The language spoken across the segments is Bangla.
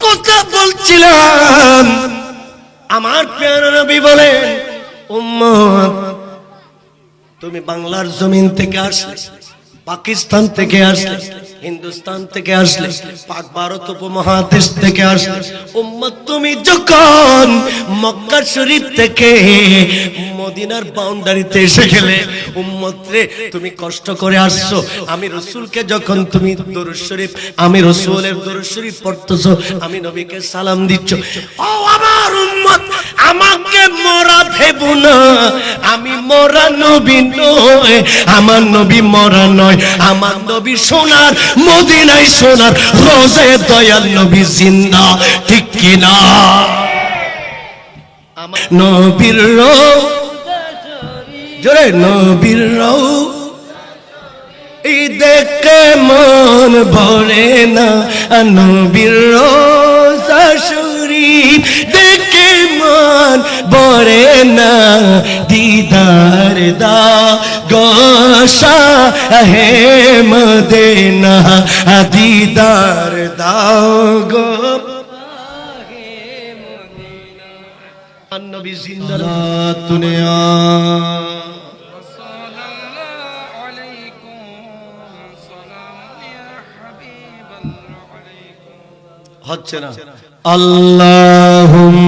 কথা বলছিলাম, আমার প্রিয় নবী বলেন, উম্মত তুমি বাংলার জমিন থেকে আসলে, পাকিস্তান থেকে আসলে, হিন্দুস্তান থেকে আসলে, পাক ভারত উপমহাদেশ থেকে আসলে, উম্মত তুমি যখন মক্কা শরীফ থেকে মদিনার বাউন্ডারিতে এসে গেলে, উম্মত রে তুমি কষ্ট করে আসছো, আমি রাসূলকে যখন তুমি দরুদ শরীফ, আমি রাসূলের দরুদ শরীফ পড়তেছো, আমি নবীকে সালাম দিচ্ছ, ও আমার উম্মত আমাকে মরা ভেবো না, আমি মরা নবী নয়, আমার নবী মরা নয়, আমার নবী সোনার মদিনায় সোনার রোজে দয়াল নবী জিন্দা, ঠিক কিনা? আমার নবীর জোরে নবীর এই দেখে মন ভরে না, নবীর রোজা শরীফ দেখে মন ভরে না, দিদার দা গোশা হে মদিনা, দিদার দাও গো নবী জিন্দা দুনিয়া। হচ্ছে না আল্লাহুম্মা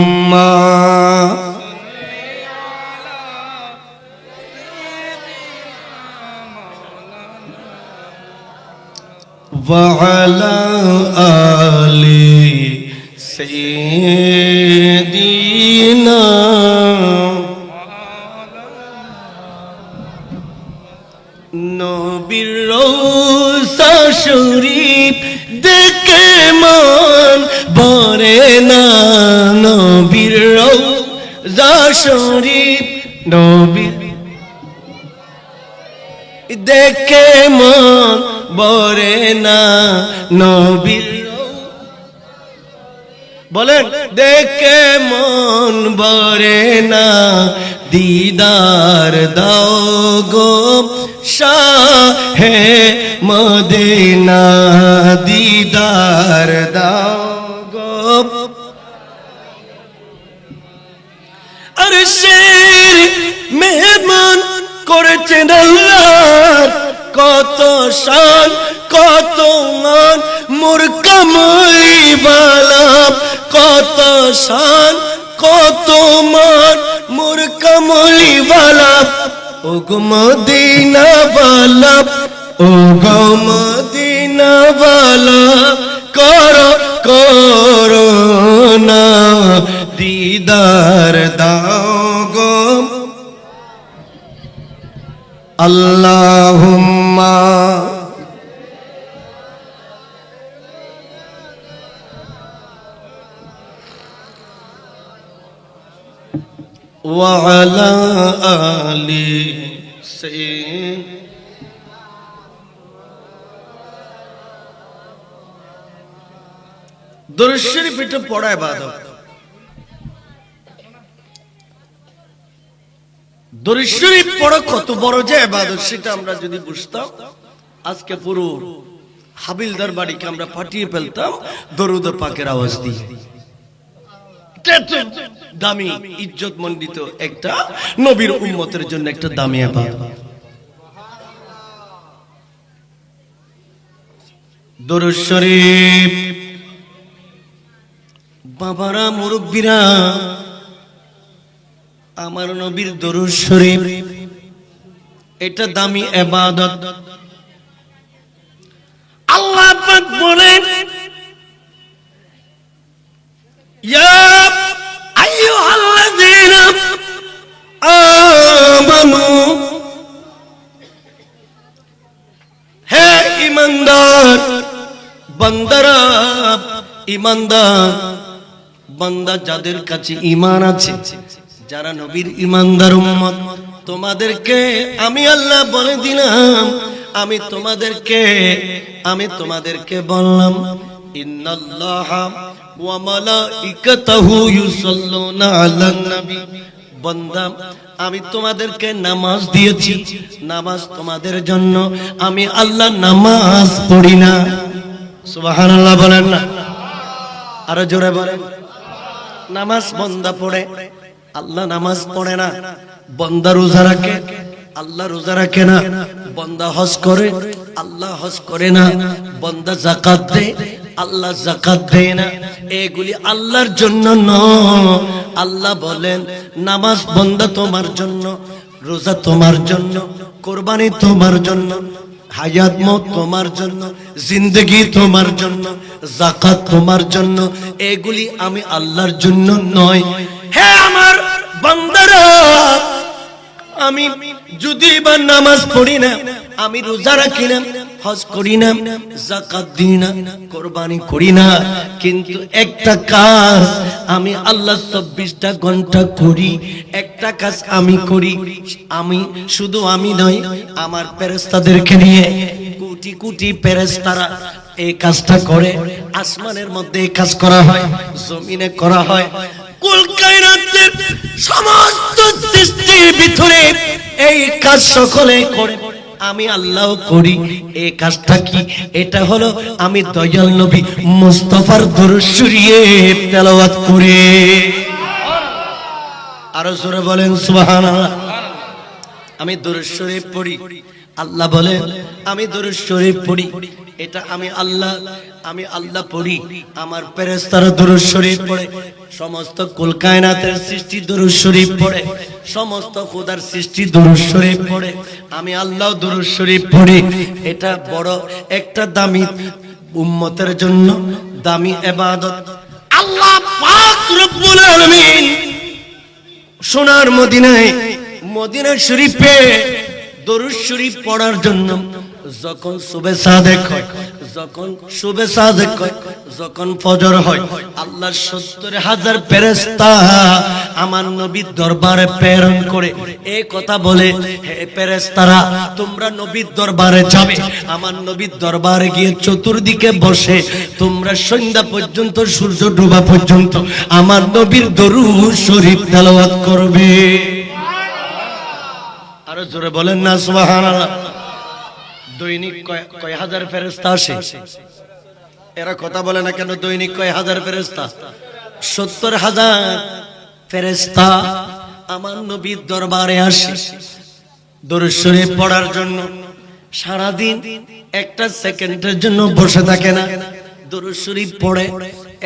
ওয়া আলা আলি সাইয়্যিদিনা নবীর রওজা শরীফ দেখে মন ভরে না, নবীর রওজা শরীফ নবীর দেখে মন ভরে না, নবীর বলেন দেখে মন ভরে না, দিদার দাও গো শাহে মদিনা, দিদার দাও গো। আরশের মেহমান করেছেন আল্লাহ, কত শান কত মান মোর কামলিওয়ালা, কত শান কত মান মোর কামলিওয়ালা, ও গো মদিনাওয়ালা, ও গো মদিনাওয়ালা, করো করুণা, দিদার দাও গো আল্লাহুম্মা ওয়া আলা আলি সাইয়্যিদিনা। দরুদ শরীফ এটা পড়া ইবাদত। দরুদ শরীফ পড়া কত বড় যে ইবাদত সেটা আমরা যদি বুঝতাম, আজকে পুরো হাবিলদার বাড়িকে আমরা ফাটিয়ে ফেলতাম দরুদ পাকের আওয়াজ দিয়ে। দামি ইজ্জত মণ্ডিত একটা নবীর উম্মতের জন্য একটা দামি ইবাদত দরুদ শরীফ। বাবারা মুরব্বীরা, আমার নবীর দরুদ শরীফ এটা দামি ইবাদত। আল্লাহ পাক বলেন, ইয়া আইয়ুহাল্লাযীনা আমানু, হে ঈমানদার বান্দারা, ঈমানদার বান্দা যাদের কাছে ঈমান আছে, যারা নবীর ঈমানদার উম্মত, তোমাদেরকে আমি আল্লাহ বলে দিলাম, আমি তোমাদেরকে বললাম, ইন্নাল্লাহা ওয়া মালাইকাতাহু ইউসাল্লুনা আলান নবী। বান্দা আমি তোমাদেরকে নামাজ দিয়েছি, নামাজ তোমাদের জন্য, আমি আল্লাহ নামাজ পড়ি না। সুবহানাল্লাহ বলেন না। আরো জোরে বলেন। নামাজ বন্দা পড়ে, আল্লাহ নামাজ পড়ে না। বন্দা রোজা রাখে, আল্লাহ রোজা রাখে না। বন্দা হজ করে, আল্লাহ হজ করে না। বন্দা যাকাত দেয়, আল্লাহ যাকাত দেয় না। এগুলি আল্লাহর জন্য নয়। আল্লাহ বলেন নামাজ বন্দা তোমার জন্য, রোজা তোমার জন্য, কোরবানি তোমার জন্য, হায়াত মত তোমার জন্য, জিন্দেগি তোমার জন্য, যাকাত তোমার জন্য। এগুলি আমি আল্লাহর জন্য নয়। হে আমার বান্দারা, আমি যদি বা নামাজ পড়ি না, আমি রোজা রাখি না, হজ করি না, যাকাত দিই না, কোরবানি করি না, কিন্তু একটা কাজ আমি আল্লাহ 24টা ঘন্টা করি। একটা কাজ আমি করি, আমি শুধু আমি নয়, আমার ফেরেশতাদেরকে নিয়ে কোটি কোটি ফেরেশতারা এই কাজটা করে। আসমানের মধ্যে এই কাজ করা হয়, জমিনে করা হয়, কুল কায়নাতের সমস্ত সৃষ্টির ভিতরে এই কাজ সকলে করে, আমি আল্লাহ করি। এই কাজটা কি? এটা হলো আমি দয়াল নবী মুস্তাফার দরুদ শরীফ তেলাওয়াত করে। আরো জোরে বলেন সুবহানাল্লাহ। আমি দরুদ শরীফ পড়ি, আল্লাহ বলে আমি দরুদ শরীফ পড়ি। এটা আমি আল্লাহ পড়ি, আমার ফেরেশতারা দরুদ শরীফ পড়ে, সমস্ত কুল কায়নাতের সৃষ্টি দরুদ শরীফ পড়ে, সমস্ত খোদার সৃষ্টি দরুদ শরীফ পড়ে, আমি আল্লাহ দরুদ শরীফ পড়ি। এটা বড় একটা দামি উম্মতের জন্য দামি ইবাদত। আল্লাহ পাক রব্বুল আলামিন সোনার মদিনায়, মদিনা শরীফে দরুদ শরীফ পড়ার জন্য যখন সুবে সাদেক হয়, যখন সুবে সাদেক হয়, যখন ফজর হয়, আল্লাহ 70,000 ফেরেশতা আমার নবীর দরবারে প্রেরণ করে এই কথা বলে, হে ফেরেশতারা তোমরা নবীর দরবারে যাবে, আমার নবীর দরবারে গিয়ে চতুর্দিকে বসে তোমরা সন্ধ্যা পর্যন্ত, সূর্য ডোবা পর্যন্ত আমার নবীর দরুদ শরীফ তেলাওয়াত করবে। আরো জোরে বলেন না সুবহানাল্লাহ। দৈনিক কয় হাজার ফেরেশতা আসে? এরা কথা বলে না কেন? দৈনিক কয় হাজার ফেরেশতা? 70,000 ফেরেশতা আমার নবীর দরবারে আসে দরুদ শরীফ পড়ার জন্য। সারাদিন একটা সেকেন্ডের জন্য বসে থাকে না, দরুদ শরীফ পড়ে।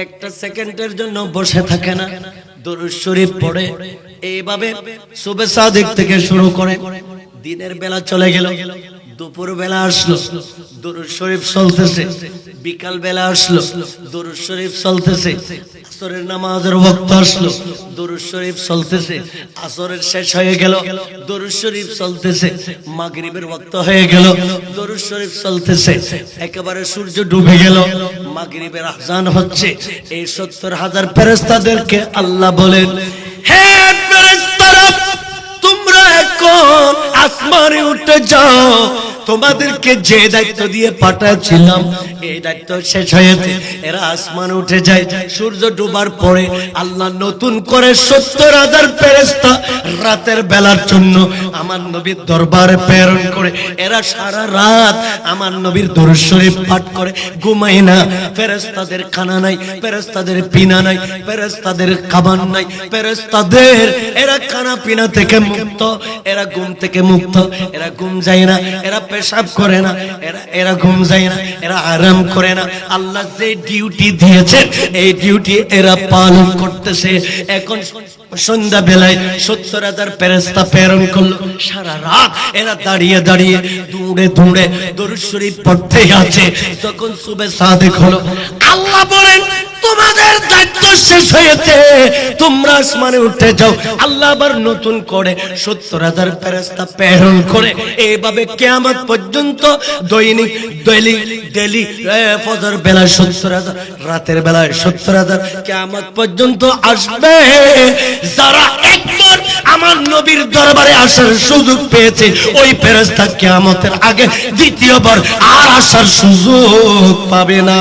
একটা সেকেন্ডের জন্য বসে থাকে না, দরুদ শরীফ পড়ে। এইভাবে সুবে সাদেক থেকে শুরু করে দিনের বেলা চলে গেল, দুপুর বেলা আসলো, দরুদ শরীফ চলতেছে। বিকাল বেলা আসলো, দরুদ শরীফ চলতেছে। আসরের নামাজের ওয়াক্ত আসলো, দরুদ শরীফ চলতেছে। আসরের শেষ হয়ে গেল, দরুদ শরীফ চলতেছে। মাগরিবের ওয়াক্ত হয়ে গেল, দরুদ শরীফ চলতেছে। একেবারে সূর্য ডুবে গেল, মাগরিবের আযান হচ্ছে। এই 70,000 ফেরেশতাদেরকে আল্লাহ বলেন, হে ফেরেশতারা তোমরা এখন আসমানে উঠে যাও, তোমাদেরকে যে দায়িত্ব দিয়ে পাঠাচ্ছিলাম এই দায়িত্ব শেষ হয়েছে। এরা আসমানে উঠে যায়। সূর্য ডোবার পরে আল্লাহ নতুন করে 70,000 ফেরেশতা রাতের বেলার জন্য আমার নবীর দরবারে প্রেরণ করে। এরা সারা রাত আমার নবীর দরুদ শরীফ পাঠ করে, ঘুমায় না। ফেরেশতাদের খানা নাই, ফেরেশতাদের পিনা নাই, ফেরেশতাদের খাবার নাই, ফেরেশতাদের এরা খানা পিনা থেকে মুক্ত, এরা ঘুম থেকে মুক্ত। এরা ঘুম যায় না, এরা পেশাব করে না, এরা ঘুম যায় না, এরা আরাম করে না। আল্লাহ যে ডিউটি দিয়েছে এই ডিউটি এরা পালন করতেছে। এখন সন্ধ্যা বেলায় 70,000 ফেরেশতা প্রেরণ করলো। সারা রাত এরা দাঁড়িয়ে দাঁড়িয়ে দৌড়ে দৌড়ে দরুদ শরীফ পড়তে আছে। যখন সুবে সাদেক হলো, আল্লাহ বলেন তোমাদের দায়িত্ব শেষ হয়েছে, তোমরা আসমানে উঠে যাও। আল্লাহ আবার নতুন করে 70,000 ফেরেশতা প্রেরণ করে। এইভাবে কিয়ামত পর্যন্ত দৈনিক ডেইলি ফজর বেলা 70,000, রাতের বেলায় 70,000, কিয়ামত পর্যন্ত আসবে। যারা একবার আমার নবীর দরবারে আসার সুযোগ পেয়েছে ওই ফেরেশতা কিয়ামতের আগে দ্বিতীয়বার আর আসার সুযোগ পাবে না।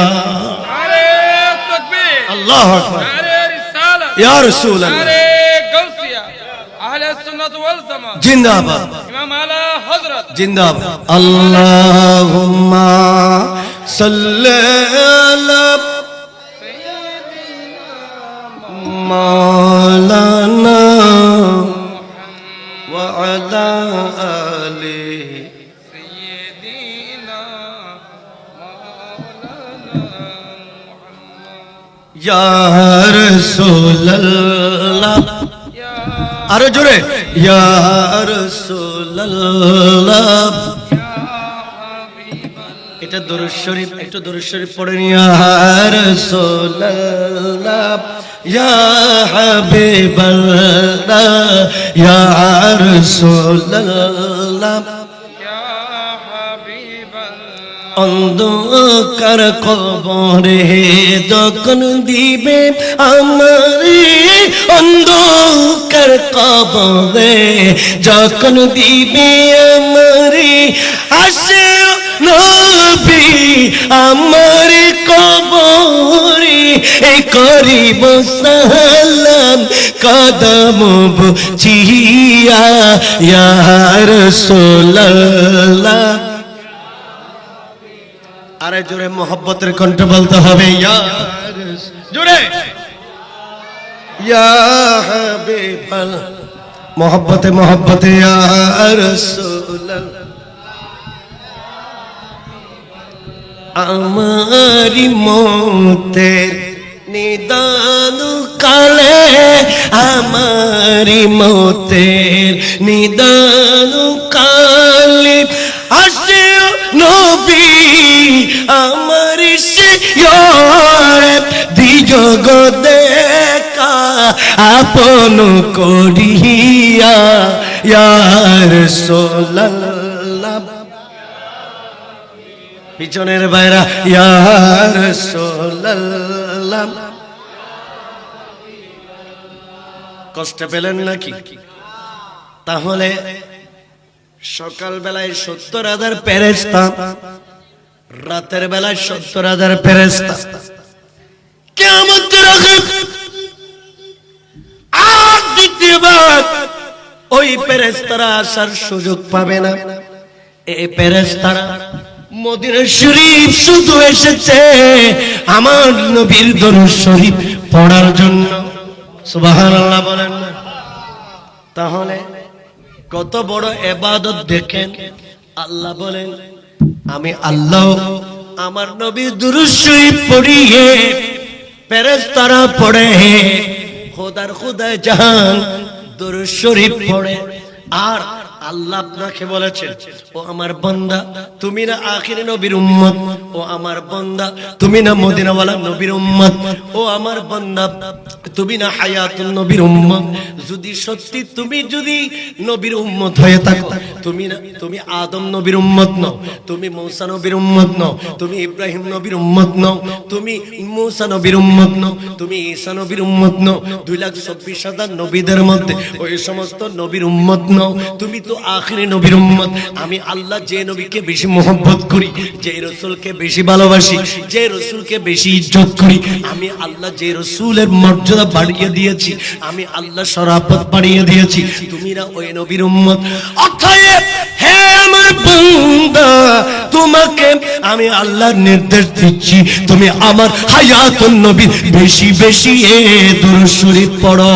আল্লাহু আকবার। নারে রিসালাত, ইয়া রাসূলুল্লাহ, নারে গাউসিয়া, আহলে সুন্নাত ওয়াল জামাত জিন্দাবাদ, ইমাম আলা হযরত জিন্দাবাদ। আল্লাহুম্মা সাল্লি আলা مولانا وعلى آله سيدنا مولانا محمد يا رسول الله يا আরো জোরে ইয়া রাসূলুল্লাহ এটা দরুদ শরীফ একটু দরুদ শরীফ পড়েন ইয়া রাসূলুল্লাহ ইয়া হাবিবাল্লাহ ইয়া রাসূলুল্লাহ يا حبيب الله অন্ধকার কবরে যখন দিবে আমারে অন্ধকার কবরে যখন দিবে আমারে আসে নবী আমার কবরে এই করিব সালাম কদম বুঝিয়া ইয়া রাসূলুল্লাহ আরে জোরে মোহব্বতের কণ্ঠ বলতে হবে ইয়া জোরে ইয়া হাবিবাল মোহব্বতে মোহব্বতে ইয়া রাসূলুল্লাহ আমারি মতের নিদান কালে আমারি মতের নিদান কালে আসে নবী আমার দিজগ দেখা আপন করিয়া ইয়া রাসূলুল্লাহ পিছনের বাইরা ইয়া রাসূলুল্লাহ কষ্ট পেলেন নাকি তাহলে সকাল বেলায় ৭০,০০০ ফেরেশতা রাতের বেলায় ৭০,০০০ ফেরেশতা কিয়ামতের আগে আর দ্বিতীয়বার ওই ফেরেশতারা আসার সুযোগ পাবে না এই ফেরেশতারা মদিনা শরীফ শুধু এসেছে আমার নবীর দরুদ শরীফ পড়ার জন্য সুবহানাল্লাহ বলেন না তাহলে কত বড় ইবাদত দেখেন আল্লাহ বলেন আমি আল্লাহ আমার নবীর দরুদ শরীফ পড়িয়ে ফেরেশতারা পড়ে খোদার খোদা জাহান দরুদ শরীফ পড়ে আর আল্লাহ আপনাকে বলেছেন ও আমার বান্দা তুমি না আখির নবীর উম্মত ও আমার বান্দা তুমি না মদিনাওয়ালা নবীর উম্মত ও আমার বান্দা তুমি না হায়াতুন নবীর উম্মত যদি সত্যি তুমি যদি নবীর উম্মত হয়ে থাকো তুমি আদম নবীর উম্মত নও তুমি মূসা নবীর উম্মত নও তুমি ইব্রাহিম নবীর উম্মত নও তুমি মূসা নবীর উম্মত নও তুমি ঈসা নবীর উম্মত নও 2,24,000 নবীদের মধ্যে ওই সমস্ত নবীর উম্মত নও তুমি তো আখিরি নবীর উম্মত আমি আল্লাহ যে নবীকে বেশি মোহব্বত করি যে রাসূলকে বেশি ভালোবাসি যে রাসূলকে বেশি ইজ্জত করি আমি আল্লাহ যে রাসূলের মর্যাদা বাড়িয়ে দিয়েছি আমি আল্লাহ শরাফত বাড়িয়ে দিয়েছি তুমি না ওই নবীর উম্মত অতএব হে আমার বান্দা তোমাকে আমি আল্লাহর নির্দেশ দিচ্ছি তুমি আমার হায়াতুন নবী বেশি বেশি দরুদ শরীফ পড়ো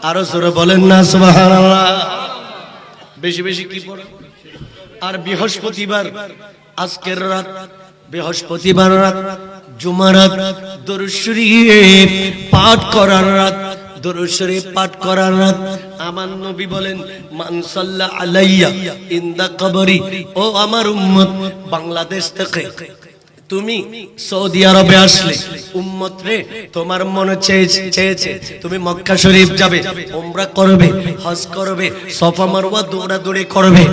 আরো জোরে বলেন না সুবহানাল্লাহ বেশি বেশি কি পড়ো আর বৃহস্পতিবার আজকের রাত বৃহস্পতিবার রাত জুমার রাত দরুদ শরীফ পাঠ করার রাত দরুদ শরীফ পাঠ করার রাত আমার নবী বলেন মান সাল্লা আলাইয়া ইনদা কবরি ও আমার উম্মত বাংলাদেশ থেকে তুমি সৌদি আরবে আসলে উম্মত রে তোমার মনে চেয়েছে তুমি মক্কা শরীফ যাবে উমরা করবে হজ করবে সাফা মারওয়া দৌড়াদৌড়ি করবে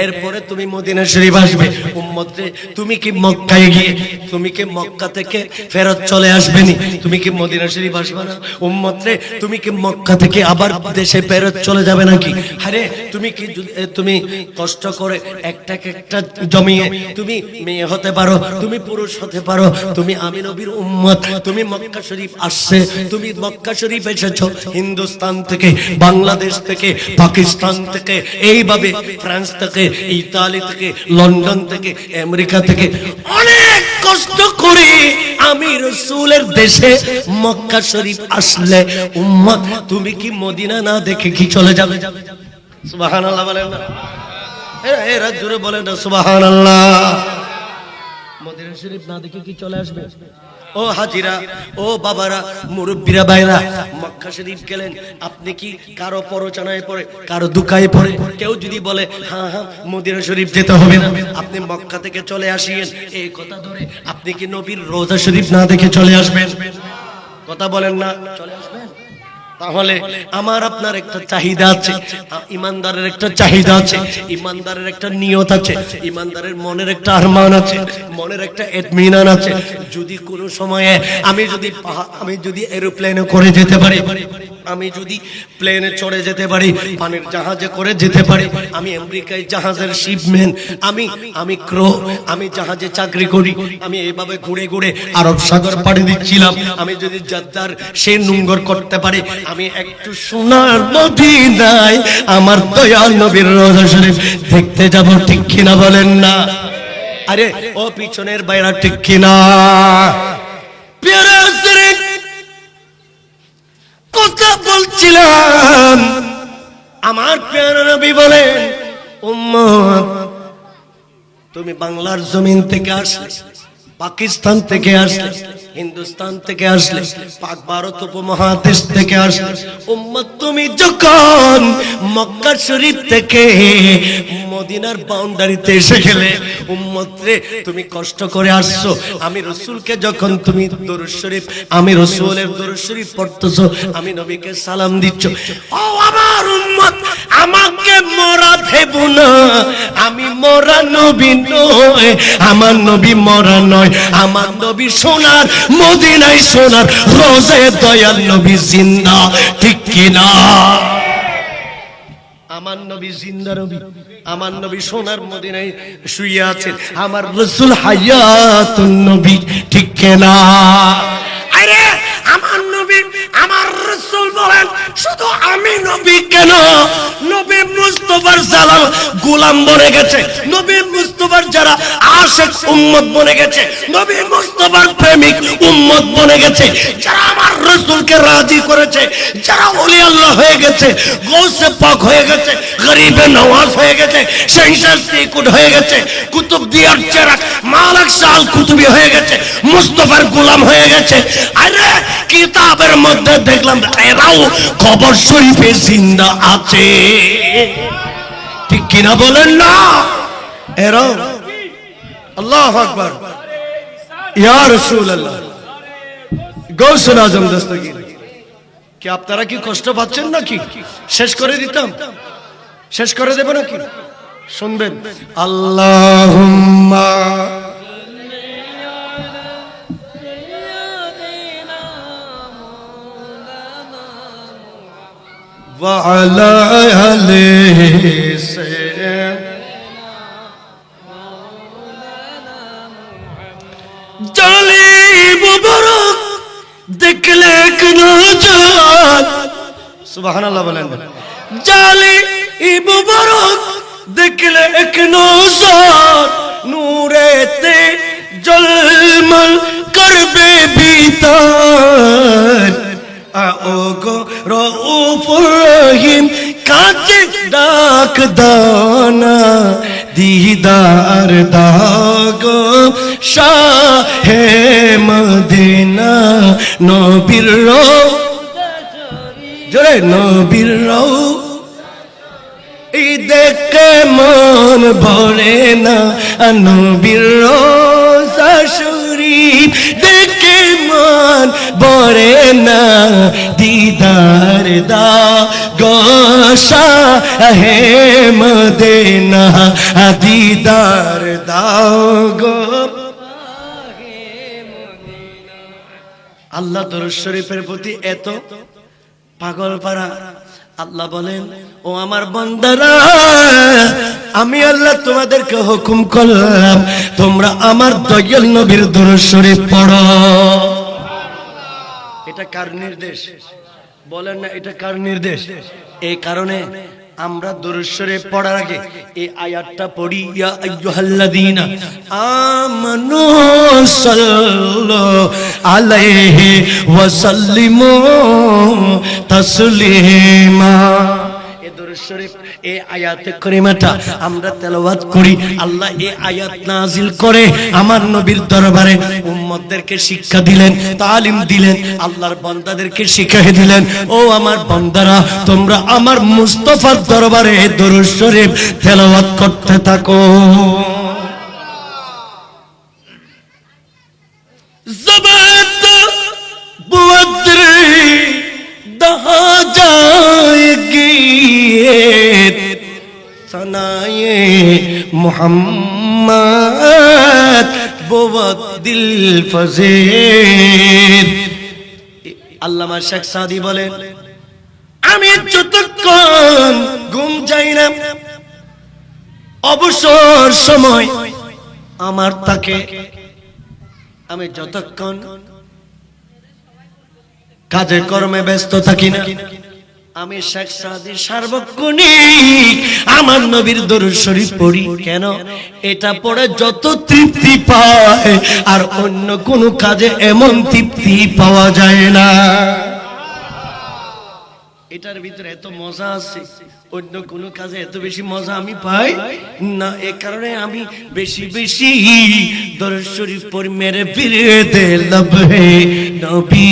এরপরে তুমি মদিনা শরীফ আসবে উম্মত রে তুমি কি মক্কায় গিয়ে তুমি কি মক্কা থেকে ফেরত চলে আসবে নি তুমি কি মদিনা শরীফ আসবে না উম্মত রে তুমি কি মক্কা থেকে আবার দেশে ফেরত চলে যাবে নাকি আরে তুমি কষ্ট করে একটা জমিয়ে তুমি মেয়ে হতে পারো তুমি পুরুষ হতে পারো তুমি আমি নবীর উম্মত তুমি মক্কা শরীফ আসছে তুমি মক্কা শরীফ এসেছো হিন্দুস্তান থেকে বাংলাদেশ থেকে পাকিস্তান থেকে এইভাবে ফ্রান্স থেকে ইতালি থেকে লন্ডন থেকে আমেরিকা থেকে অনেক কষ্ট করে আমি রাসূলের দেশে মক্কা শরীফ আসলে উম্মত তুমি কি মদিনা না দেখে কি চলে যাবে? সুবহানাল্লাহ বলেন না, এরা জোরে বলেন না সুবহানাল্লাহ। মদিনা শরীফ না দেখে কি চলে আসবে? ও হাজিরা, ও বাবারা, মুরব্বীরা, ভাইরা, মক্কা শরীফ গেলেন, আপনি কি কারো প্ররোচনায় পড়ে, কারো দুকায় পড়ে কেউ যদি বলে হ্যাঁ হ্যাঁ মদিনা শরীফ যেতে হবে না, আপনি মক্কা থেকে চলে আসিয়েন, এই কথা ধরে আপনি কি নবীর রোজা শরীফ না দেখে চলে আসবেন? কথা বলেন না, চলে আসবেন? তাহলে আমার আপনার একটা চাহিদা আছে, ইমানদারের একটা চাহিদা আছে, ইমানদারের একটা নিয়ত আছে, ইমানদারের মনের একটা আরমান আছে, মনের একটা ইতমিনান আছে। যদি কোনো সময়ে আমি যদি এরোপ্লেনে করে যেতে পারি, আমি যদি প্লেনে চড়ে যেতে পারি, পানির জাহাজে করে যেতে পারি, আমি আমেরিকায় জাহাজের শিপম্যান, আমি ক্রো, আমি জাহাজে চাকরি করি, আমি এইভাবে ঘুরে ঘুরে আরব সাগর পাড়ি দিচ্ছিলাম, আমি যদি জাদ্দার সে নোঙ্গর করতে পারি, আমি একটু সোনার মদিনায় আমার দয়াল নবীর রোজা শরীফ দেখতে যাব, ঠিক কিনা বলেন না? আরে ও পিছনের বাইরা, ঠিক কিনা? কথা বলছিলাম, আমার প্রিয় নবী বলেন উম্মত তুমি বাংলার জমিন থেকে আসলে, পাকিস্তান থেকে আসলে, হিন্দুস্তান থেকে আসলে, পাক ভারত উপমহাদেশ থেকে আসলে, উম্মত তুমি যখন মক্কা শরীফ থেকে মদিনার বাউন্ডারিতে এসে গেলে, উম্মত রে তুমি কষ্ট করে আসছো, আমি রাসূলকে যখন তুমি দরুদ শরীফ, আমি রাসূলের দরুদ শরীফ পড়তেছো, আমি নবীকে সালাম দিচ্ছ, ও আমার উম্মত আমাকে মরা ভেবো না, আমি মরা নবী নয়, আমার নবী মরা নয়, আমার নবী সোনার মদিনায় সোনার রোজায় দয়াল নবী জিন্দা, ঠিক কিনা? আমার নবী জিন্দা নবী, আমার নবী সোনার মদিনায় শুয়ে আছেন, আমার রাসূল হায়াতুন নবী, ঠিক কিনা? আরে আমার নবী, আমার রাসূল বলেন শুধু আমি নবী কেন, নবী মুস্তাফার যারা গোলাম বনে গেছে, নবী মুস্তাফার যারা আশিক উম্মত বনে গেছে, নবী মুস্তাফার প্রেমিক উম্মত বনে গেছে, যারা আমার রাসূলকে রাজি করেছে, যারা ওলি আল্লাহ হয়ে গেছে, গৌসে পাক হয়ে গেছে, গরিবে নওয়াজ হয়ে গেছে, শহীদ সিকুট হয়ে গেছে, কুতুব দিয়ার চেরাক মালিক শাহ কুতুবি হয়ে গেছে, মুস্তাফার গোলাম হয়ে গেছে, আরে কিতাবের মধ্যে দেখলাম এরাও কবর শরীফে জিন্দা আছে, ঠিক কিনা বলেন না? এরাও, আল্লাহু আকবার, ইয়া রাসূলুল্লাহ, গৌসুল আজম দস্তগীর, কি আপনারা কি কষ্ট পাচ্ছেন নাকি? শেষ করে দিতাম, শেষ করে দেব নাকি? শুনবেন, আল্লাহুম্মা ওয়া আলা আলিহি জালি মুবারক দেখলে কোন জান, সুবহানাল্লাহ বলেন, জালি মুবারক দেখলে কোন জান, নূরেতে জলমল করবে ভিতর, আও গো রউফুর রহিম কাছে ডাক দানা, দিদার দাগো শাহে মদিনা, নবীর রওজা জোরে, নবীর এই দেখে মন ভরে না, নবীর রওজা শরীফ দেখে মন ভরে না, দিদার দাগো শাহে মদিনা, দিদার দাগো। আল্লাহ দরুদ শরীফের প্রতি এত পাগল পারা, আল্লাহ বলেন ও আমার বান্দারা, আমি আল্লাহ তোমাদেরকে হুকুম করলাম তোমরা আমার দয়াল নবীর দরুদ শরীফ পড়ো। এটা কার নির্দেশ বলেন না? এটা কার নির্দেশ? এই কারণে আমরা দরুদ শরীফ পড়ার আগে এই আয়াতটা পড়ি, ইয়া আইয়ুহাল্লাযীনা আমানু সাল্লু আলাইহি ওয়া সাল্লিমু তাসলিমা। এই দরুদ শরীফ, এই আয়াতে কারিমাটা আমরা তেলাওয়াত করি। আল্লাহ এই আয়াত নাজিল করে আমার নবীর দরবারে উম্মতদেরকে শিক্ষা দিলেন, তালিম দিলেন, আল্লাহর বান্দাদেরকে শিখিয়ে দিলেন, ও আমার বান্দারা তোমরা আমার মুস্তাফার দরবারে দরুদ শরীফ তেলাওয়াত করতে থাকো। ज़बात बुअद्री दहा जाएगी सनाए मोहम्मद बुअद दिल फज़ेल। আল্লামা শেখ সাদি বলেন, আমি যতক্ষণ ঘুম যাই না অবসর সময় আমার থাকে, আমি যতক্ষণ কাজে কর্মে ব্যস্ত থাকি না, আমি শেখ সাদি সার্বক্ষণিক আমার নবীর দরুদ শরীফ পড়ি। কেন? এটা পড়ে যত তৃপ্তি পায় আর অন্য কোন কাজে এমন তৃপ্তি পাওয়া যায় না। এটার ভিতরে এত মজা আছে, অন্য কোন কাজে এত বেশি মজা আমি পাই না। এ কারণে আমি বেশি বেশি দরুদ শরীফ পড়ি। মেরে বিরদে लब है নবী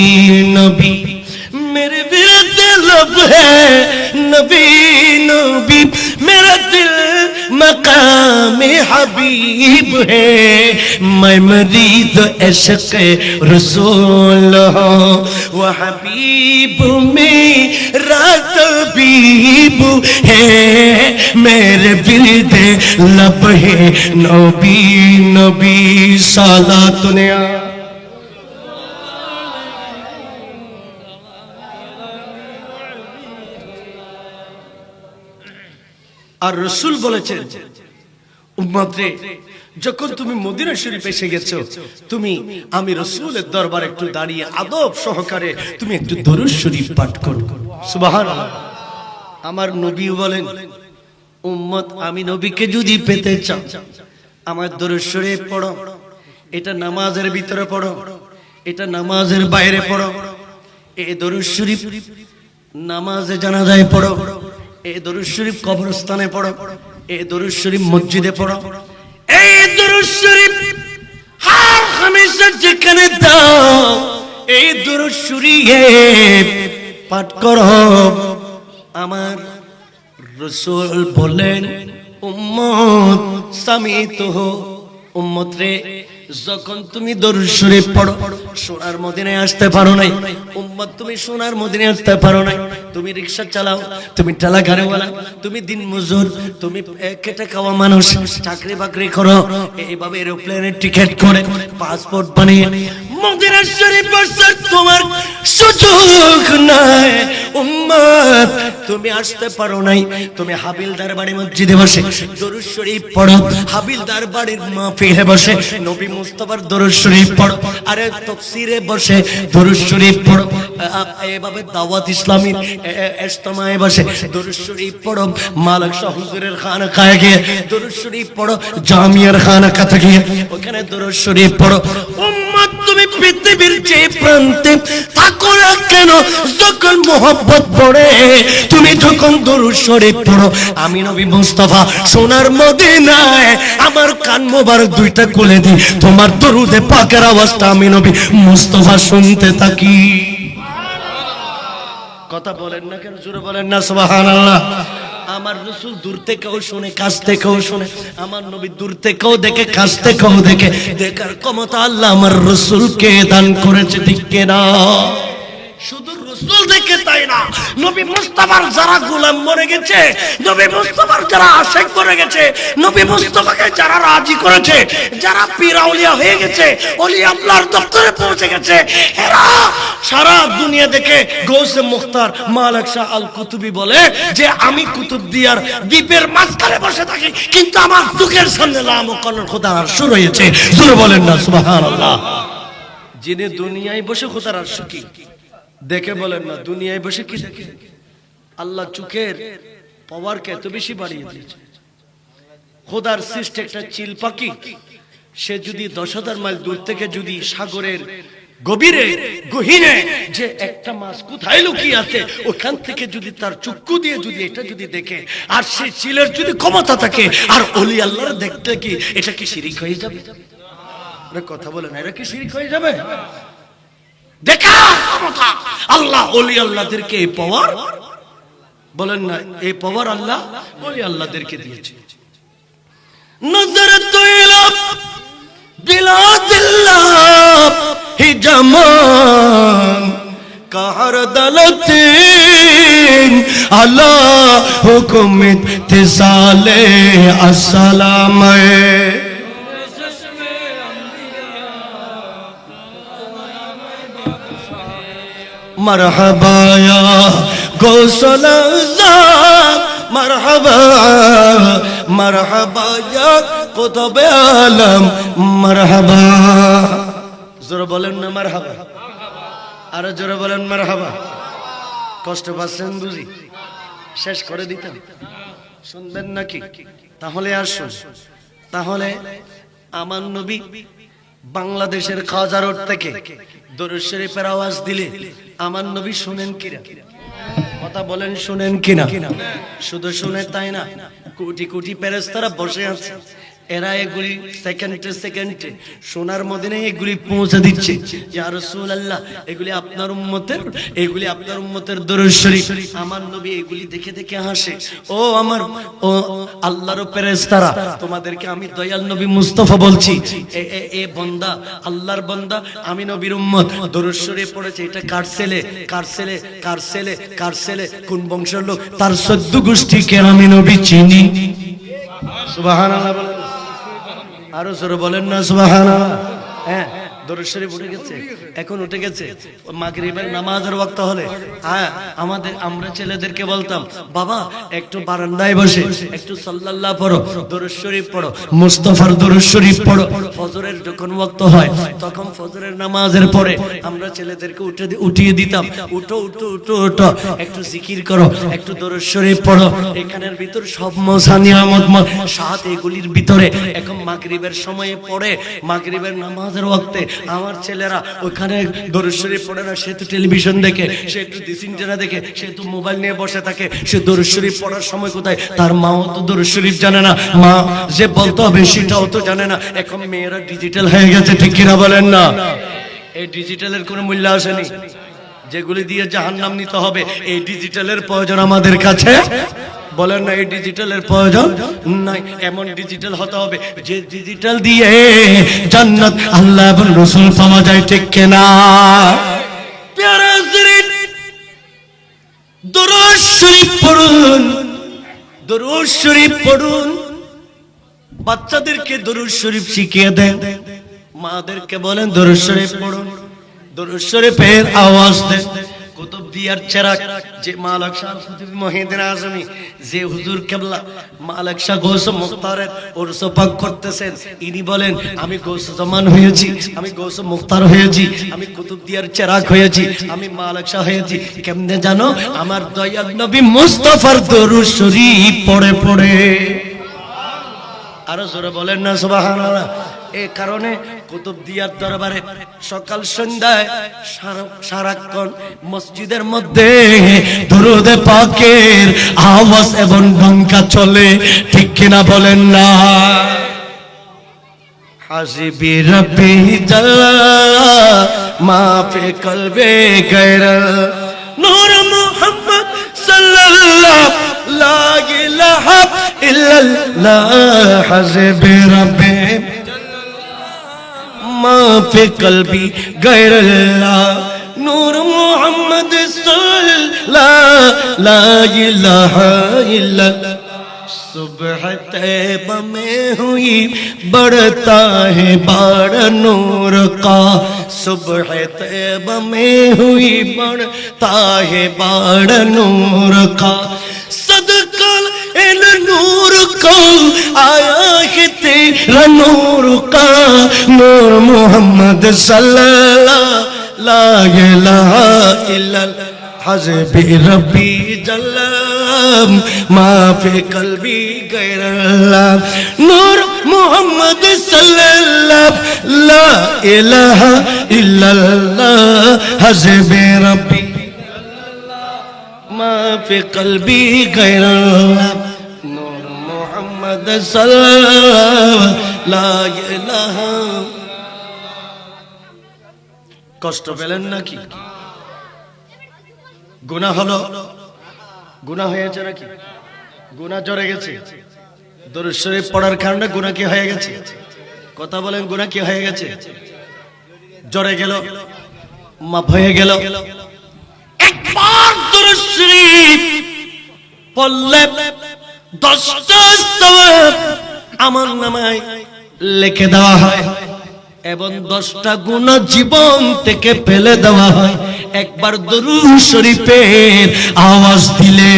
নবী, मेरे बिरदे लब है नबी नबी, मेरा दिल मकाम हबीब है, मैं मरीद इश्क रसूल हूँ, वो हबीब मेरा तबीब है, मेरे बिरदे लब है नबी नबी। सालात दुनिया আর রাসূল বলেছেন, উম্মত রে যখন তুমি মদিনা শরীফ এসে গেছো, তুমি আমি রাসূলের দরবারে একটু দাঁড়িয়ে আদব সহকারে তুমি একটু দরুদ শরীফ পাঠ করো। সুবহানাল্লাহ। আমার নবী বলেন, উম্মত আমি নবীকে যদি পেতে চাও আমার দরুদ শরীফ পড়ো। এটা নামাজের ভিতরে পড়ো, এটা নামাজের বাইরে পড়ো। এই দরুদ শরীফ নামাজে জানাজায় পড়ো, এই দরুদ শরীফ কবরস্থানে পড়ো, এই দরুদ শরীফ মসজিদে পড়ো, এই দরুদ শরীফ হর হামেশা যেখানে দাও এই দরুদ শরীফ পাঠ করো। আমার রাসূল বলেন, উম্মত সামিতুহু, উম্মত রে যখন তুমি দরুদ শরীফ পড়ো, সোনার মদিনায় আসতে পারো নাই উম্মত, তুমি সোনার মদিনায় আসতে পারো নাই, তুমি রিকশা চালাও, তুমি ঠেলা গাড়িওয়ালা, তুমি দিন মজুর, তুমি খেটে খাওয়া মানুষ, চাকরি বাকরি করো, এইভাবে এরোপ্লেনের টিকিট করে পাসপোর্ট বানিয়ে মদিনা শরীফ আসতে তোমার সুযোগ নাই উম্মত, তুমি আসতে পারো নাই। তুমি হাবিলদার বাড়ি মসজিদে বসে দরুদ শরীফ পড়ো, হাবিলদার বাড়ির মাহফিলে বসে নবী মুস্তাফার দরুদ শরীফ পড়ো, আরে তাফসীরে বসে দরুদ শরীফ পড়ো, এভাবে দাওয়াত ইসলামী ইজতেমায়ে বসে দরুদ শরীফ পড়ো, মালিক শাহ হুজুরের খানকায় গিয়ে দরুদ শরীফ পড়ো, জামিয়ার খানকাতে গিয়ে ওখানে দরুদ শরীফ পড়ো। উম্মত তুমি পৃথিবীর যে প্রান্তে থাকো না কেন, যখন মোহব্বত পড়ে তুমি যখন দরুদ শরীফ পড়ো, আমি নবী মুস্তাফা সোনার মদিনায় আমার কান মোবারক দুইটা খুলে দিই, তোমার দরুদে পাকের আওয়াজটা আমি নবী মুস্তাফা শুনতে থাকি। কথা বলেন না কেন, জোরে বলেন না সুবহানাল্লাহ। আমার রাসূল দূর থেকেও শুনে, কাছ থেকেও শুনে, আমার নবী দূর থেকেও দেখে, কাছ থেকেও দেখে, দেখার ক্ষমতা আল্লাহ আমার রাসূলকে দান করেছে, ঠিক কিনা? শুধু রাসূল দেখে তাই না, নবী মুস্তাফার যারা গোলাম মরে গেছে, নবী মুস্তাফার যারা আশিক মরে গেছে, নবী মুস্তাফাকে যারা রাজি করেছে, যারা পীর আউলিয়া হয়ে গেছে, ওলি আল্লাহর দপ্তরে পৌঁছে গেছে, এরা সারা দুনিয়া দেখে গৌসে মুখতার মালিক শাহ আল কুতুবী বলে যে আমি কুতুবদিয়ার দ্বীপের মাঝখানে বসে থাকি, কিন্তু আমার চোখের সামনে লা মুকাররর খোদার আরশ রয়েছে। জোরে বলেন না সুবহানাল্লাহ। যিনি দুনিয়ায় বসে খোদার আরশ কি দেখে, বলেন না দুনিয়ায় বসে কি দেখে? আল্লাহ চোখের পাওয়ারকে এত বেশি বাড়িয়ে দিয়েছে। খোদার সৃষ্টি একটা চিল পাখি, সে যদি 10,000 মাইল দূর থেকে যদি সাগরের গভীরে গহীনে যে একটা মাছ কোথায় লুকিয়ে আছে, ওখান থেকে যদি তার চক্ষু দিয়ে যদি এটা যদি দেখে, আর সেই চিলের যদি ক্ষমতা থাকে, আর ওলি আল্লাহর দেখতে কি এটা কি শিরিক হয়ে যাবে? কথা বলে না, এটা কি শিরিক হয়ে যাবে? দেখা ক্ষমতা আল্লাহ ওলি আল্লাহদেরকে এই পাওয়ার, বলেন না, এই পাওয়ার আল্লাহ ওলি আল্লাহদেরকে দিয়েছে। নজরত ইলা বিলাদিল্লাহ হি জামান কাহার দলতিন আলা হুকুম ইত্তিসালে আসসালাম। मरहबा या गौसल आज़म, मरहबा मरहबा या कुतुब आलम, मरहबा। जोरे बोलेन ना मरहबा, आरो जोरे बोलेन मरहबा। कष्ट पाচ্ছেন বুঝি, শেষ করে দিতাম, শুনবেন নাকি? তাহলে আসুন, তাহলে আমার নবী বাংলাদেশের খাজা রোড থেকে দরুদ শরীফের আওয়াজ দিলে আমার নবী শুনেন কিনা? কথা বলেন, শুনেন কিনা? শুধু শুনে তাই না, কোটি কোটি ফেরেশতারা বসে আছে, এরা এগুলি সেকেন্ডে সেকেন্ডে সোনার মদিনায় এগুলি পৌঁছে দিচ্ছে। ইয়া রাসূলুল্লাহ, এগুলি আপনার উম্মতের, এগুলি আপনার উম্মতের দরুদ শরীফ। আমার নবী এগুলি দেখে দেখে হাসে, ও আমার ও আল্লাহর ফেরেশতারা, তোমাদেরকে আমি দয়াল নবী মুস্তাফা বলছি, এ বান্দা, আল্লাহর বান্দা, আমি নবীর উম্মত, দরুদ শরীফ পড়েছে। এটা কার ছেলে, কার ছেলে, কার ছেলে, কার ছেলে, কোন বংশের লোক, তার 14 গোষ্ঠীকে আমি নবী চিনি। সুবহানাল্লাহ বলেন, আরো জোরে বলেন না সুবহানাল্লাহ। হ্যাঁ, দরুদ শরীফ উঠে গেছে, এখন উঠে গেছে। মাগরিবের নামাজের ওয়াক্ত হলে হ্যাঁ আমরা ছেলেদেরকে বলতাম, বাবা একটু বারান্দায় বসে একটু সাল্লাল্লাহু পড়ো, দরুদ শরীফ পড়ো, মুস্তাফার দরুদ শরীফ পড়ো। ফজরের যখন ওয়াক্ত হয় তখন ফজরের নামাজের পরে আমরা ছেলেদেরকে উঠিয়ে দিতাম, উঠো উঠো উঠো উঠো, একটু জিকির করো, একটু দরুদ শরীফ পড়ো। এখানের ভিতর সব মজা নিয়ামত সাথ এগুলির ভিতরে এখন মাগরিবের সময়ে পড়ে, মাগরিবের নামাজের ওয়াক্তে আমার ছেলেরা ওখানে দরুদ শরীফ পড়ে না, সে তো টেলিভিশন দেখে, সে একটু ডিসিনটেনা দেখে, সে তো মোবাইল নিয়ে বসে থাকে, সে দরুদ শরীফ পড়ার সময় কোথায়? তার মাও তো দরুদ শরীফ জানে না, মা যে বলতে হবে সেটাও তো জানে না। এখন মেয়েরা ডিজিটাল হয়ে গেছে, ঠিক কিনা বলেন না? এই ডিজিটালের কোনো মূল্য আসেনি, যেগুলি দিয়ে জাহান্নাম নিতে হবে, এই ডিজিটালের প্রয়োজন আমাদের কাছে। বলেন না, এই ডিজিটালের প্রয়োজন নাই। এমন ডিজিটাল হতে হবে যে ডিজিটাল দিয়ে জান্নাত আল্লাহ এবং রাসূল পাওয়া যায়, ঠিক কিনা? প্যারা শরীফ, দরুদ শরীফ পড়ুন, দরুদ শরীফ পড়ুন। বাচ্চাদেরকে দরুদ শরীফ শিখিয়ে দেন, মাদেরকে বলেন দরুদ শরীফ পড়ুন, দরুদ শরীফের আওয়াজ দেন। কুতুবদিয়ার চেরাগ যে মালিক শাহ কুতুব মহিউদ্দিন আজমি, যে হুজুর কেবলা মালিক শাহ গৌস মুখতারের উরস পাক করতেছেন, ইনি বলেন আমি গৌস জামান হয়েছি, আমি গৌস মুখতার হয়েছি, আমি কুতুবদিয়ার চেরাগ হয়েছি, আমি মালিক শাহ হয়েছি। কেমনে জানো? আমার দয়াল নবী মুস্তাফার দরুদ শরীফ পড়ে পড়ে। আরো জোরে বলেন না সুবহানাল্লাহ। এই কারণে কুতুবদিয়ার দরবারে সকাল সন্ধ্যায় সারাক্ষণ মসজিদের মধ্যে দরুদ পাকের আওয়াজ এবং ডঙ্কা চলে, ঠিক কিনা বলেন না? হাসবি রব্বি জাল্লা মা ফি কলবে গায়রা নূর মুহাম্মদ সাল্লাল্লাহু লা ইলাহা ইল্লাল্লাহ। হাসবি রব্বি ما في قلبي غير الله نور محمد صلى الله لا إله إلا الله। सुबह तैबा में हुई बढ़ता है बाड़ नूर का, सुबह तैबा में हुई बढ़ता है बाड़ नूर का। सदका इन नूर को आया है तेरा नूर का, नूर मोहम्मद सल्लल्लाहु ला इलाहा इल्लल्लाह। हज़बी रब्बी जल्ला মা ফি কলবি গায়রাল্লাহ নূর মুহাম্মদ সাল্লাল্লাহু লা ইলাহা ইল্লাল্লাহ হাসবি রাব্বি মা ফি কলবি গায়রাল্লাহ নূর মুহাম্মদ সাল্লাল্লাহু লা ইলাহা। কষ্ট পেলেন নাকি? গুনাহ হলো, গুনাহ হয়েছে নাকি? গুনাহ জড়ে গেছে। দরুদ শরীফ পড়ার কারণে গুনাহ কি হয়ে গেছে? কথা বলেন, গুনাহ কি হয়ে গেছে? জড়ে গেল, মাফ হয়ে গেল। একবার দরুদ শরীফ পড়লে 10টা সওয়াব আমার নামায় লিখে দেওয়া হয় এবং 10টা গুনাহ জীবন থেকে ফেলে দেওয়া হয় একবার দরুদ শরীফের আওয়াজ দিলে।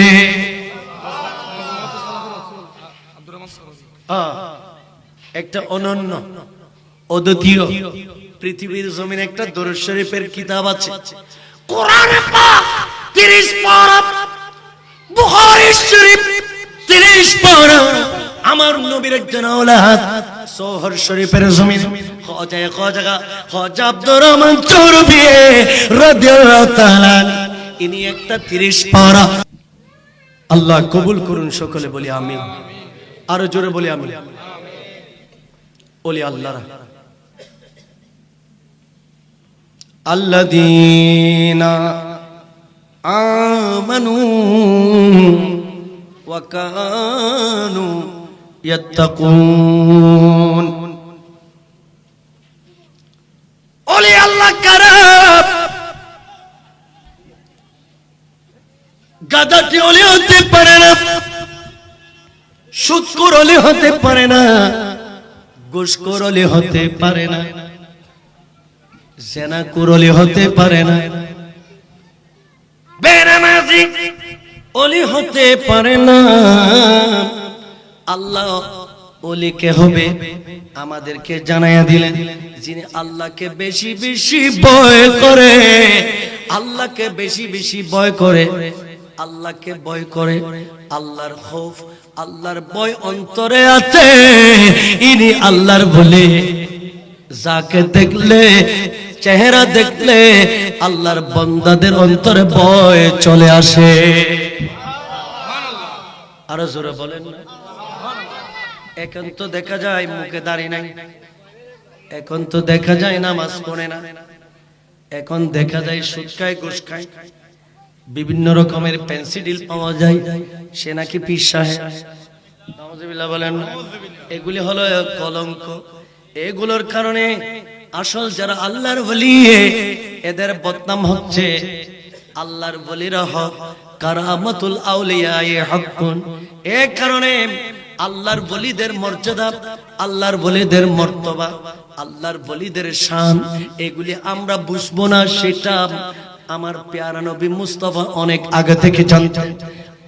একটা অনন্য অদ্বিতীয় পৃথিবীর জমিনে একটা দরুদ শরীফের কিতাব আছে। কোরআনে পাক 30 পারা, বুখারী শরীফ 30 পারা। আমার নবীর একজন আওলাদ সোহর শরীফের জমিন খাজা আব্দুর রহমান চৌরবি রাদিয়াল্লাহু তাআলা ইনি একটা 30 পারা। আল্লাহ কবুল করুন, সকলে বলি আমিন। আরো জোরে বলি আমিন। বলি আল্লাহরা আল্লাযীনা আমানু ওয়া কানু ইয়াত্তাকুন। ওলি আল্লাহ কারা? গাদাটি ওলি হতে পারে না, সুদখোর ওলি হতে পারে না, ঘুষখোর ওলি হতে পারে না, জিনাখোর ওলি হতে পারে না, বেনামাজি ওলি হতে পারে না। আল্লাহ ওলিকে হবে আমাদেরকে জানাইয়া দিলেন, যিনি আল্লাহকে বেশি বেশি ভয় করে, আল্লাহকে বেশি বেশি ভয় করে, আল্লাহকে ভয় করে, আল্লাহর খৌফ আল্লাহর ভয় অন্তরে আছে, ইনি আল্লাহর বলি। যাকে দেখলে, চেহারা দেখলে আল্লাহর বান্দাদের অন্তরে ভয় চলে আসে। আরো জোরে বলেন না। এখন তো দেখা যায় মুখে দাড়ি নাই, এখন তো দেখা যায় নামাজ পড়ে না, এখন দেখা যায় সুদ খায়, ঘুষ খায়, বিভিন্ন রকমের পেন্সি ডিল পাওয়া যায়, সে নাকি পীর সাহেব। নাউজুবিল্লাহ বলেন না। এগুলি হলো কলঙ্ক। এগুলোর কারণে আসল যারা আল্লাহর ওলি এদের বদনাম হচ্ছে। আল্লাহর ওলিরা হক, কারামাতুল আউলিয়া হাক্কুন। এই কারণে আল্লাহর ওলিদের মর্যাদা, আল্লাহর ওলিদের মর্তবা, আল্লাহর ওলিদের শান এগুলি আমরা বুঝবো না, সেটা আমার প্যারা নবী মুস্তাফা অনেক আগে থেকে জানতেন,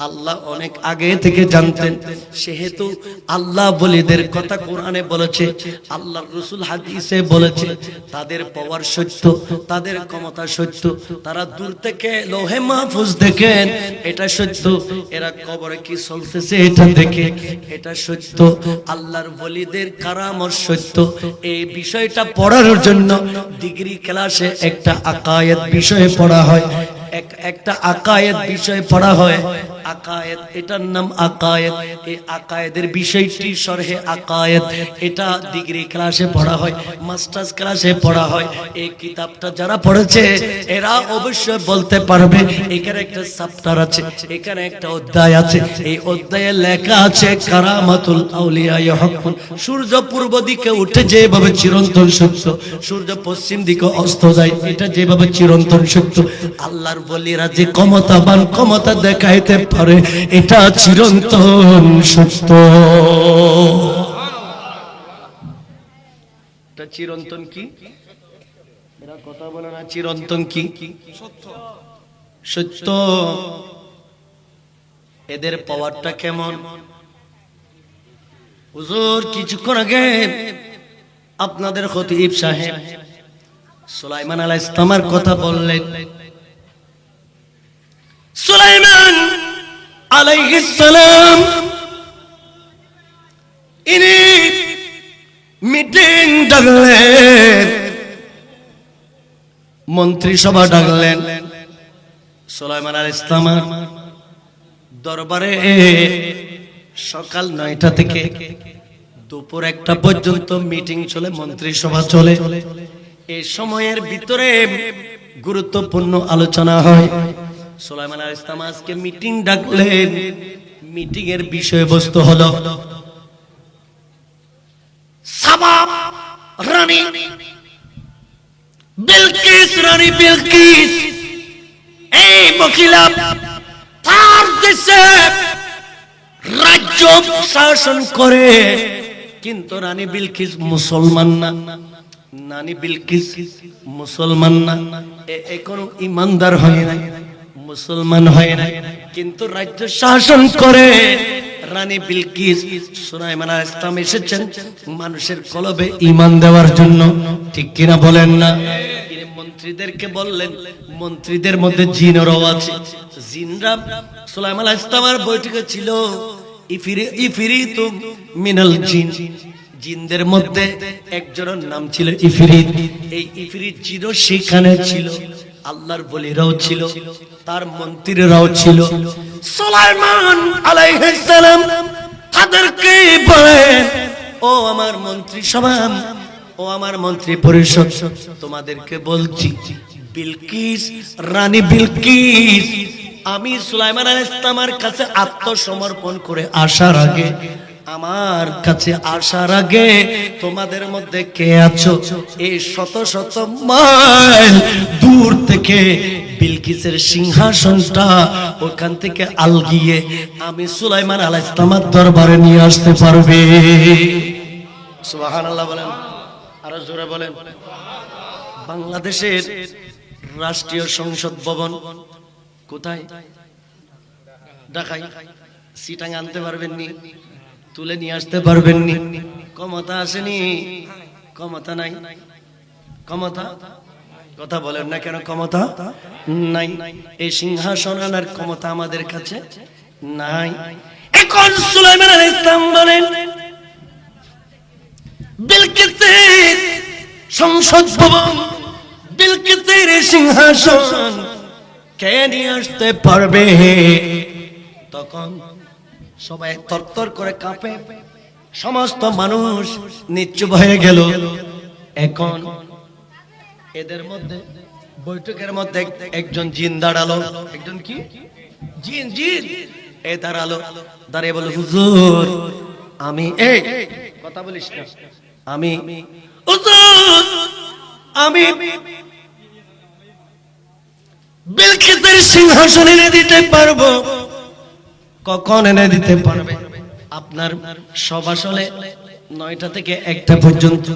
আল্লাহ অনেক আগে থেকে জানতেন। সেহেতু আল্লাহ ওলিদের কথা কোরআনে বলেছে, আল্লাহর রাসূল হাদিসে বলেছে, তাদের পাওয়ার সত্য, তাদের ক্ষমতা সত্য। তারা দূর থেকে লৌহে মাহফুজ দেখেন, এটা সত্য। এরা কবরে কি চলতেছে এটা দেখে, এটা সত্য। আল্লাহর ওলিদের কারামত সত্য। এই বিষয়টা পড়ার জন্য ডিগ্রি ক্লাসে একটা আকায়েদ বিষয়ে পড়া হয়, একটা আকায়েদ বিষয় পড়া হয়। আকায়েদ, এটার নাম আকায়েদ। এই আকায়েদের বিষয়টি শরহে আকায়েদ, এটা ডিগ্রি ক্লাসে পড়া হয়, মাস্টার্স ক্লাসে পড়া হয়। এই কিতাবটা যারা পড়েছে এরা অবশ্যই বলতে পারবে এখানে একটা চ্যাপ্টার আছে, এখানে একটা অধ্যায় আছে। এই অধ্যায়ে লেখা আছে কারামাতুল আউলিয়া হাক্কুন। সূর্য পূর্ব দিকে উঠে যেভাবে চিরন্তন সত্য, সূর্য পশ্চিম দিকে অস্ত যায়, এটা যেভাবে চিরন্তন সত্য। আল্লাহর ওলিরা যে ক্ষমতাবান, ক্ষমতা দেখাইতে পারে, এটা চিরন্তন সত্য। এটা চিরন্তন কি? এরা কথা বলে না, চিরন্তন কি? সত্য। এদের পাওয়ারটা কেমন? হুজুর কিছুক্ষণ আগে আপনাদের খতিব সাহেব সুলাইমান আলাইহিস সালামের কথা বললেন। সুলাইমান আলাইহিস সালাম ইনি মিটিং ডাকলেন, মন্ত্রিসভা ডাকলেন। সুলাইমান আলাইহিস সালাম দরবারে সকাল 9টা থেকে দুপুর 1টা পর্যন্ত মিটিং চলে, মন্ত্রিসভা চলে। এই সময়ের ভিতরে গুরুত্বপূর্ণ আলোচনা হয়। সুলাইমান আলাইহিস সালাম আজকে মিটিং ডাকলেন। মিটিং এর বিষয়বস্তু হলো সাবা রানী বিলকিস, রানী বিলকিস এই মহিলা তার দেশে রাজ্য শাসন করে, কিন্তু রানী বিলকিস মুসলমান না। রানী বিলকিস মুসলমান না, এখনো ইমানদার হয় নাই, মুসলমান হয় নাই, কিন্তু রাজ্য শাসন করে রানী বিলকিস। সুলাইমান আলাইহিস সালাম এসেছেন মানুষের কলবে ঈমান দেওয়ার জন্য, ঠিক কিনা বলেন না? মন্ত্রীদেরকে বললেন, মন্ত্রীদের মধ্যে জিনেরও আছে। জিনরা সুলাইমান আলাইহিস সালামের বৈঠকে ছিল। ইফরিতুম মিনাল জিন, জিনদের মধ্যে একজনের নাম ছিল ইফরিত। এই ইফরিত জিন সেখানে ছিল, আল্লাহর বলিরাও ছিল, তার মন্ত্রীরাও ছিল। সুলাইমান আলাইহিস সালাম তাদেরকে বলেন, ও আমার মন্ত্রী সভা, ও আমার মন্ত্রী পরিষদ, তোমাদেরকে বলছি, বিলকিস, রানী বিলকিস, আমি সুলাইমান আলাইহিস সালামের কাছে আত্মসমর্পণ করে আসার আগে, আমার কাছে আসার আগে তোমাদের মধ্যে কে আছো এই শত শত মাইল দূর থেকে বিলকিসের সিংহাসনটা ওখান থেকে আলগিয়ে আমি সুলাইমান আলাইহিস সালামের দরবারে নিয়ে আসতে পারবে? সুবহানাল্লাহ বলেন, আরো জোরে বলেন। বাংলাদেশের রাষ্ট্রীয় সংসদ ভবন কোথায়? ঢাকায়। সিটাং আনতে পারবেন নি? তুলে নিয়ে আসতে পারবেন নি? ক্ষমতা আসেনি, ক্ষমতা নাই। ক্ষমতা, কথা বলেন না কেন? ক্ষমতা নাই। এই সিংহাসন আনার ক্ষমতা আমাদের কাছে নাই। এখন সুলাইমান আলাইহিস সালাম বলেন, বিলকিসের সংসদ ভবন, বিলকিসের সিংহাসন কে নিয়ে আসতে পারবে? তখন সবাই তরতর করে কাঁপে, সমস্ত মানুষ নিশ্চুপ হয়ে গেল। এখন এদের মধ্যে বৈঠকের মধ্যে একজন জিন দাঁড়ালো। একজন কি? জিন। জিন এ দাঁড়ালো, দাঁড়িয়ে বলে, হুজুর আমি, এই কথা বলিস না, আমি হুজুর আমি বিলকিসের সিংহাসন এনে দিতে পারবো। কখন এনে দিতে পারবে? আপনার সভা চলে 9টা থেকে 1টা পর্যন্ত,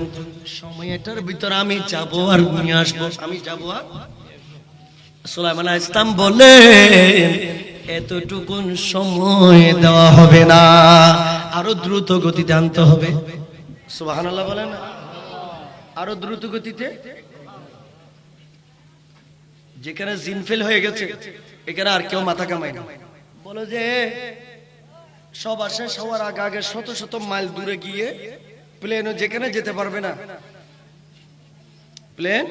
সময়টার ভিতরে আমি যাব আর নিয়ে আসবো, আমি যাব। আর সুলাইমান আলাইহিস সালাম বলেন, এতটুকুন সময় দেওয়া হবে না, আরো দ্রুত গতিতে আনতে হবে। সুবহানাল্লাহ বলেন, আরো দ্রুত গতিতে। যেখানে জিন ফেল হয়ে গেছে এখানে আর কেউ মাথা কামায় না। বলো যে সব আসে, সবার আগে আগে শত শত মাইল দূরে গিয়ে প্লেনও যেখানে যেতে পারবে না, প্লেন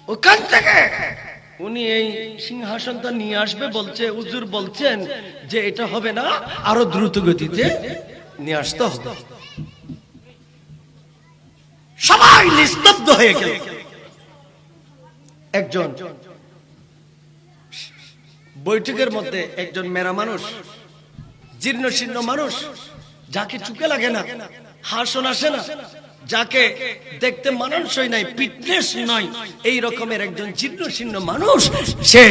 ওখান থেকে উনি এই সিংহাসনটা নিয়ে আসবে বলছে। হুজুর বলছেন যে এটা হবে না, আরো দ্রুত গতিতে নিয়ে আসতে হবে। সবাই নিস্তব্ধ হয়ে গেল। একজন বৈঠকের মধ্যে একজন মেরা মানুষ, জীর্ণ শীর্ণ মানুষ, যাকে চুকে লাগে না, হাসন আসে না, যাকে দেখতে মানানসই নাই, ফিটনেস নয়, এই রকমের একজন জীর্ণ শীর্ণ মানুষ সে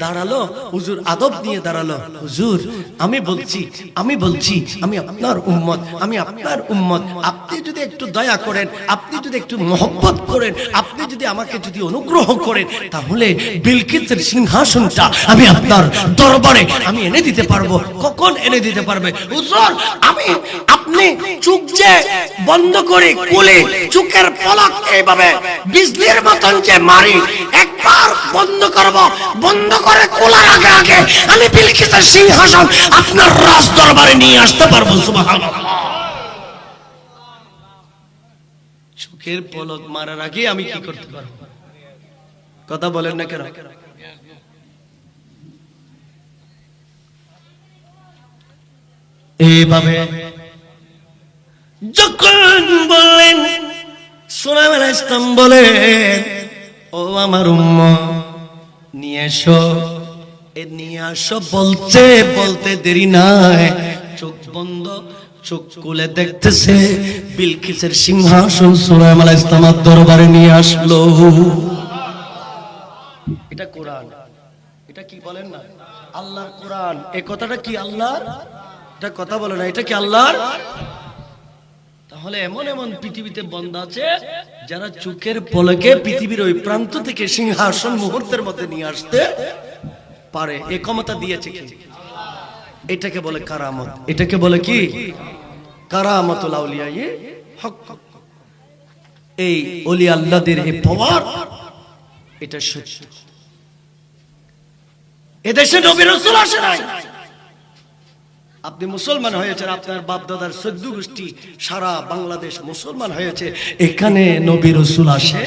দাঁড়ালো। হুজুর আদব নিয়ে দাঁড়ালো, হুজুর আমি বলছি আমি আপনার উম্মত, আমি আপনার উম্মত, আপনি যদি একটু দয়া করেন, আপনি যদি একটু মহব্বত করেন, আপনি যদি আমাকে যদি অনুগ্রহ করেন, তাহলে বিলকিসের সিংহাসনটা আমি আপনার দরবারে আমি এনে দিতে পারবো। কখন এনে দিতে পারবে? হুজুর আমি, আপনি চোখ যে বন্ধ করে খুলে চোখের পলক এইভাবে বিজলির মতন যে মারি, একবার বন্ধ করব, বন্ধ করে খোলার আগে আগে আমি বিলকিসের সিংহাসন আপনার রাজ দরবারে নিয়ে আসতে পারবো। সুবহানাল্লাহ। চোখের পলক মারার আগে আমি কি করতে পারবো? কথা বলেন না কেন? এইভাবে যখন বললেন, সুলাইমান আলাইহিস সালাম বলেন, ও আমার উম্মত নিয়ে এসো, নিয়ে আসো। বলতে বলতে দেরি নাই, চোখ বন্ধ, চোখ খুলে দেখতেছে বিলকিসের সিংহাসন সুলাইমান আলাইহিস সালামের দরবারে নিয়ে আসলো। এটা কোরআন, এটা কি বলেন না আল্লাহর কোরআন। এই কথাটা কি আল্লাহর? এটা কথা বলে না, এটা কি আল্লাহর? তাহলে এমন এমন পৃথিবীতে বন্ধ আছে যারা চোখের পলকে পৃথিবীর ওই প্রান্ত থেকে সিংহাসন মুহূর্তের মধ্যে নিয়ে আসতে পারে। এই ক্ষমতা দিয়েছে কি? এটাকে বলে কারামত। এটাকে বলে কি? কারামাতুল আউলিয়া হক। এই ওলি আল্লাহদের এই পাওয়ার, এটা সত্য। এদেশে নবী রাসূল আসে নাই। আপনি মুসলমান হয়েছেন, আপনার বাপ দাদার 14 গোষ্ঠী সারা বাংলাদেশ মুসলমান হয়েছে, এখানে নবী রাসূল আসে?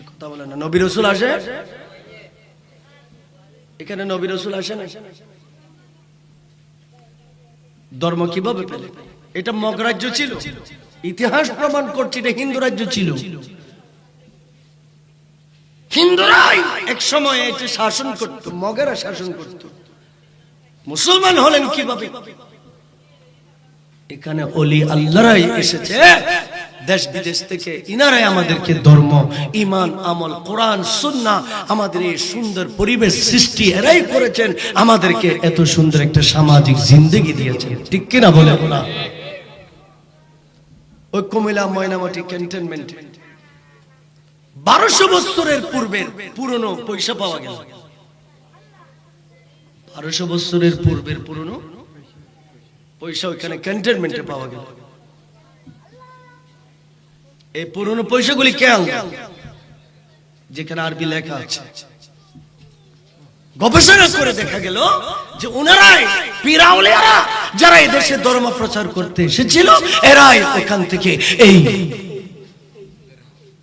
কথা বলেন না, নবী রাসূল আসে? এখানে নবী রাসূল আসে না? ধর্ম কিভাবে পেলে? এটা মগ রাজ্য ছিল, ইতিহাস প্রমাণ করছে এটা হিন্দু রাজ্য ছিল। হিন্দুরাই এক সময় এটা শাসন করত, মগেরা শাসন করত। মুসলমান হলেন কিভাবে? এখানে ওলি আল্লাহরাই এসেছে দেশ বিদেশ থেকে, ইনারাই আমাদেরকে ধর্ম, ঈমান, আমল, কোরআন, সুন্নাহ, আমাদের এই সুন্দর পরিবেশ সৃষ্টি এরাই করেছেন, আমাদেরকে এত সুন্দর একটা সামাজিক জিন্দেগি দিয়েছেন। ঠিক কিনা বলেন না? ওই কুমিল্লা ময়নামতি ক্যান্টনমেন্টে 1200 বছরের পূর্বের পুরনো পয়সা পাওয়া গেল। 1200 বছরের পূর্বের পুরনো পয়সা ওইখানে ক্যান্টনমেন্টে পাওয়া গেল। এই পুরনো পয়সাগুলি কেন? যেখানে আরবি লেখা আছে। গবেষণা করে দেখা গেল যে ওনারাই পীর আউলিয়ারা যারা এই দেশে ধর্ম প্রচার করতে এসেছিল, এরাই ওখান থেকে এই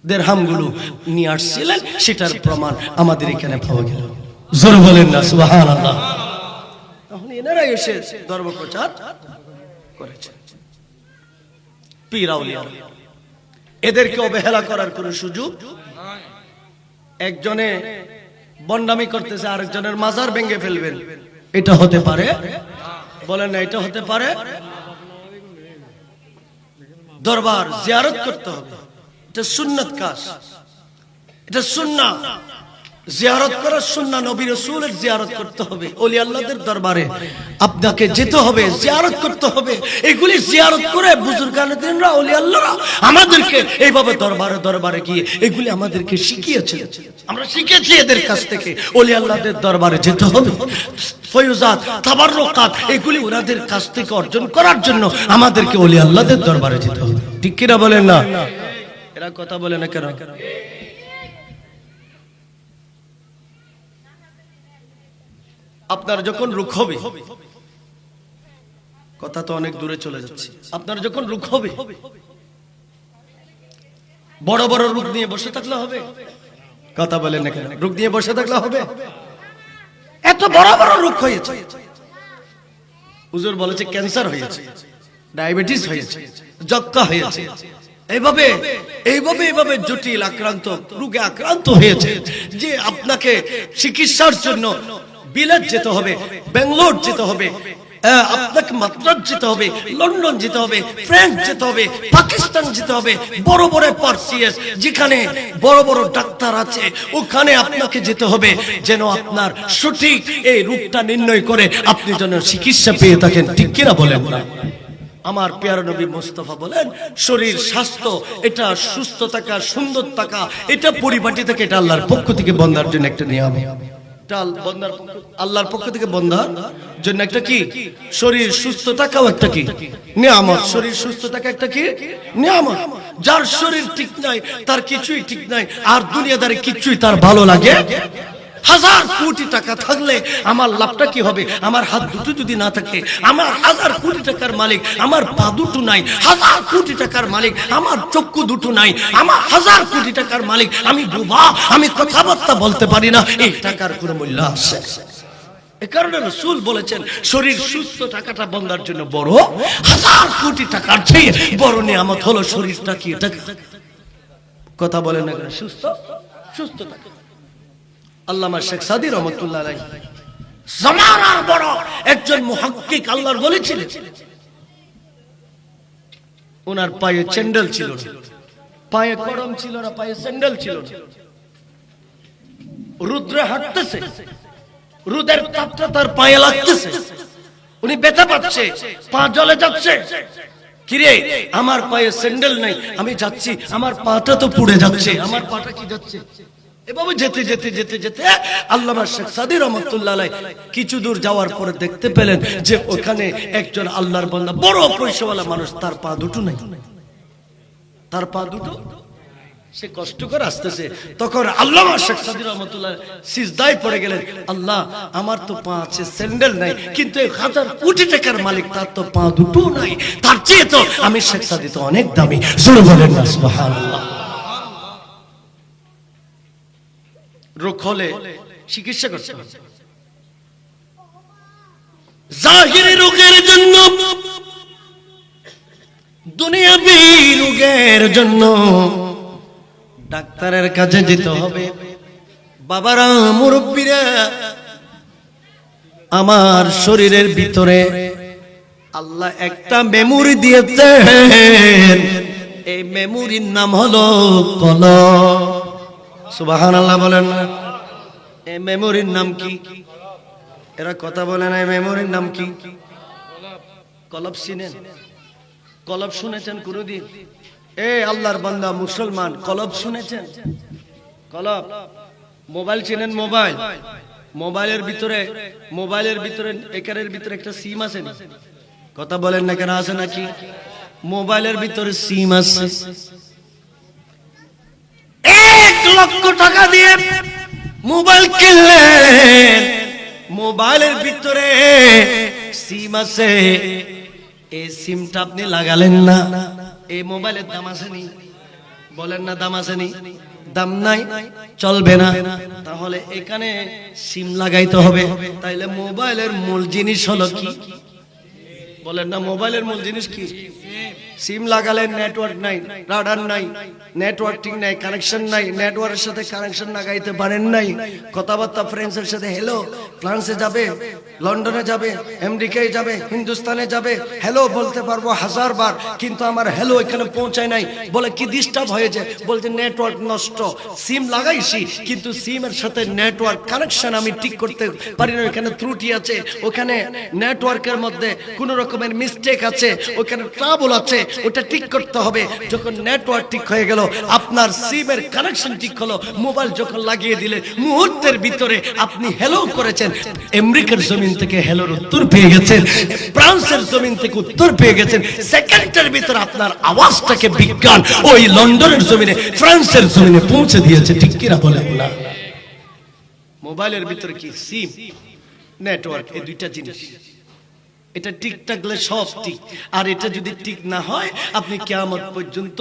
দিরহামগুলো নিয়ে আসছিলেন। সেটার প্রমাণ আমাদের এখানে পাওয়া গেল। জোরে বলেন না সুবহানাল্লাহ। তখন এনারাই এসে ধর্ম প্রচার করেছে। পীর আউলিয়ারা, এদেরকে অবহেলা করার কোনো সুযোগ নাই। একজনে বন্ডামি করতেছে, আরেকজনের মাজার ভেঙে ফেলবেন, এটা হতে পারে? বলেন না, এটা হতে পারে? দরবার জিয়ারত করতে হবে, এটা সুন্নাত কাজ, এটা সুন্নাহ। জিয়ারত করা সুন্নাহ, নবী রাসূলের জিয়ারত করতে হবে, ওলি আল্লাহদের দরবারে আপনাকে যেতে হবে, জিয়ারত করতে হবে। এগুলি জিয়ারত করে বুজুর্গানে দিনরা, ওলি আল্লাহরা আমাদেরকে এইভাবে দরবারে দরবারে গিয়ে এগুলি আমাদেরকে শিখিয়েছে। আমরা শিখেছি এদের কাছ থেকে। ওলি আল্লাহদের দরবারে যেতে হবে, ফয়ুজাত, তাবাররুকাত এগুলি ওনাদের কাছ থেকে অর্জন করার জন্য আমাদেরকে ওলি আল্লাহদের দরবারে যেতে হবে। ঠিক কিনা বলেন না? এরা কথা বলে না কেন? আপনার যখন রোগ হবে, কথা তো অনেক দূরে চলে যাচ্ছে, আপনার যখন রোগ হবে, বড় বড় রোগ নিয়ে বসে থাকলে হবে? কথা বলেন না কেন? রোগ নিয়ে বসে থাকলে হবে? এত বড় বড় রোগ হয়েছে, হুজুর বলেছে ক্যান্সার হয়েছে, ডায়াবেটিস হয়েছে, যক্ষ্মা হয়েছে, এইভাবে এইভাবে এইভাবে জটিল আক্রান্ত রোগে আক্রান্ত হয়েছে যে আপনাকে চিকিৎসার জন্য বিলেত যেতে হবে, বেঙ্গালোর যেতে হবে, আপনাকে মাদ্রাজ যেতে হবে, লন্ডন যেতে হবে, ফ্রান্স যেতে হবে, পাকিস্তান যেতে হবে, বড় বড় পার্সিয়াস যেখানে বড় বড় ডাক্তার আছে ওখানে আপনাকে যেতে হবে, যেন আপনার সঠিক এই রোগটা নির্ণয় করে আপনি যেন চিকিৎসা পেয়ে থাকেন। ঠিক কিনা বলেন না? আমার প্যারা নবী মুস্তাফা বলেন, শরীর স্বাস্থ্য এটা সুস্থ থাকা, সুন্দর থাকা, এটা পরিপাটি থেকে, এটা আল্লাহর পক্ষ থেকে বান্দার জন্য একটা নিয়ম। ডাল বন্দার আল্লাহর পক্ষ থেকে বন্দার জন্য একটা কি শরীর সুস্থ থাকাও একটা কি নিয়ামত। শরীর সুস্থ থাকা একটা কি নিয়ামত। যার শরীর ঠিক নাই তার কিছুই ঠিক নাই, আর দুনিয়াদারি কিছুই তার ভালো লাগে। হাজার কোটি টাকা থাকলে আমার লাভটা কি হবে? আমার হাত দুটো যদি না থাকে, আমার হাজার কোটি টাকার মালিক আমার পা দুটো নাই, হাজার কোটি টাকার মালিক আমার চক্ষু দুটো নাই, আমার হাজার কোটি টাকার মালিক আমি বোবা, আমি কথাবার্তা বলতে পারি না, এই টাকার কোনো মূল্য আছে? এ কারণে রাসূল বলেছেন শরীর সুস্থ থাকাটা বান্দার জন্য বড়, হাজার কোটি টাকার চেয়ে বড় নিয়ামত হলো শরীরটা কি কথা বলেন না, সুস্থ সুস্থ থাকা। আল্লামা শেখ সাদী রহমাতুল্লাহ আলাইহি জামানার বড় একজন মুহাক্কিক আল্লাহর ওলি ছিলেন। ওনার পায়ে স্যান্ডেল ছিল না, পায়ে কড়ম ছিল না, পায়ে স্যান্ডেল ছিল না। রুদ্রে হাঁটতেছে, রোদের তাপটা তার পায়ে লাগতেছে, উনি ব্যথা পাচ্ছে, পা জ্বলে যাচ্ছে। কিরে আমার পায়ে স্যান্ডেল নাই, আমি যাচ্ছি, আমার পাটা তো পুড়ে যাচ্ছে, আমার পাটা কি যাচ্ছে? এভাবে যেতে যেতে যেতে যেতে আল্লামা শেখ সাদী রহমাতুল্লাহ আলাইহি কিছু দূর যাওয়ার পরে দেখতে পেলেন যে ওখানে একজন আল্লাহর বান্দা, বড় পয়সাওয়ালা মানুষ, তার পা দুটো নাই, তার পা দুটো। সে কষ্ট করে আসতেছে, তখন আল্লামা শেখ সাদী রহমাতুল্লাহ সিজদায় পড়ে গেলেন, আল্লাহ আমার তো পা আছে, স্যান্ডেল নাই, কিন্তু এই হাজার কোটি টাকার মালিক তার তো পা দুটো নাই, তার চেয়ে তো আমি শেখ সাদী তো অনেক দামি। জোরে বলেন না সুবহানাল্লাহ। রোগ হলে চিকিৎসা করতে হবে, জাহিরি রোগের জন্য, দুনিয়াবি রোগের জন্য ডাক্তারের কাছে যেতে হবে। বাবারা, মুরব্বীরা, আমার শরীরের ভিতরে আল্লাহ একটা মেমোরি দিয়েছেন, এই মেমোরির নাম হলো কলব। সুবহানাল্লাহ বলেন না। এই মেমোরির নাম কি? এরা কথা বলে না, এই মেমোরির নাম কি? কলব। চিনেন? কলব শুনেছেন কোনদিন? এ আল্লাহর বান্দা মুসলমান, কলব শুনেছেন? কলব। মোবাইল চিনেন? মোবাইল, মোবাইলের ভিতরে একারের ভিতরে একটা সিম আছে না? কথা বলেন না কেন, আছে নাকি? মোবাইলের ভিতরে সিম আছে। 1 লক্ষ টাকা দিয়ে মোবাইল কিনলেন, মোবাইলের ভিতরে সিম আছে, এই সিমটা আপনি লাগালেন না, এই মোবাইলের দাম আসেনি? বলেন না দাম আসেনি? দাম নাই, চলবে না। তাহলে এখানে সিম লাগাইতে হবে। তাইলে মোবাইলের মূল জিনিস হলো কি? বলেন না, মোবাইলের মূল জিনিস কি? সিম লাগালে নেটওয়ার্ক নাই, রাডার নাই, নেটওয়ার্ক ঠিক নাই, কানেকশন নাই, নেটওয়ার্কের সাথে কানেকশন লাগাইতে পারেন নাই, কথাবার্তা ফ্রেন্ডসের সাথে হ্যালো, ফ্রান্সে যাবে, লন্ডনে যাবে, আমেরিকায় যাবে, হিন্দুস্তানে যাবে, হ্যালো বলতে পারবো 1000 বার, কিন্তু আমার হ্যালো এখানে পৌঁছায় নাই। বলে কি ডিস্টার্ব হয়েছে? বলতে নেটওয়ার্ক নষ্ট। সিম লাগাইছি কিন্তু সিমের সাথে নেটওয়ার্ক কানেকশন আমি ঠিক করতে পারি না, এখানে ত্রুটি আছে, ওখানে নেটওয়ার্কের মধ্যে কোন রকমের মিস্টেক আছে, ওখানে ট্রাবল আছে, ওটা ঠিক করতে হবে। যখন নেটওয়ার্ক ঠিক হয়ে গেল, আপনার সিমের কানেকশন ঠিক হলো, মোবাইল যখন লাগিয়ে দিলে মুহূর্তের ভিতরে আপনি হ্যালো করেছেন, আমেরিকার জমিন থেকে হ্যালোর উত্তর পেয়ে গেছেন, ফ্রান্সের জমিন থেকে উত্তর পেয়ে গেছেন, সেকেন্ডের ভিতরে আপনার আওয়াজটাকে বিজ্ঞান ওই লন্ডনের জমিনে, ফ্রান্সের জমিনে পৌঁছে দিয়েছে। ঠিক কিনা বলেন না? মোবাইলের ভিতরে কি সিম, নেটওয়ার্ক, এই দুইটা জিনিস। এটা ঠিক থাকলে সব ঠিক, আর এটা যদি ঠিক না হয়, আপনি কিয়ামত পর্যন্ত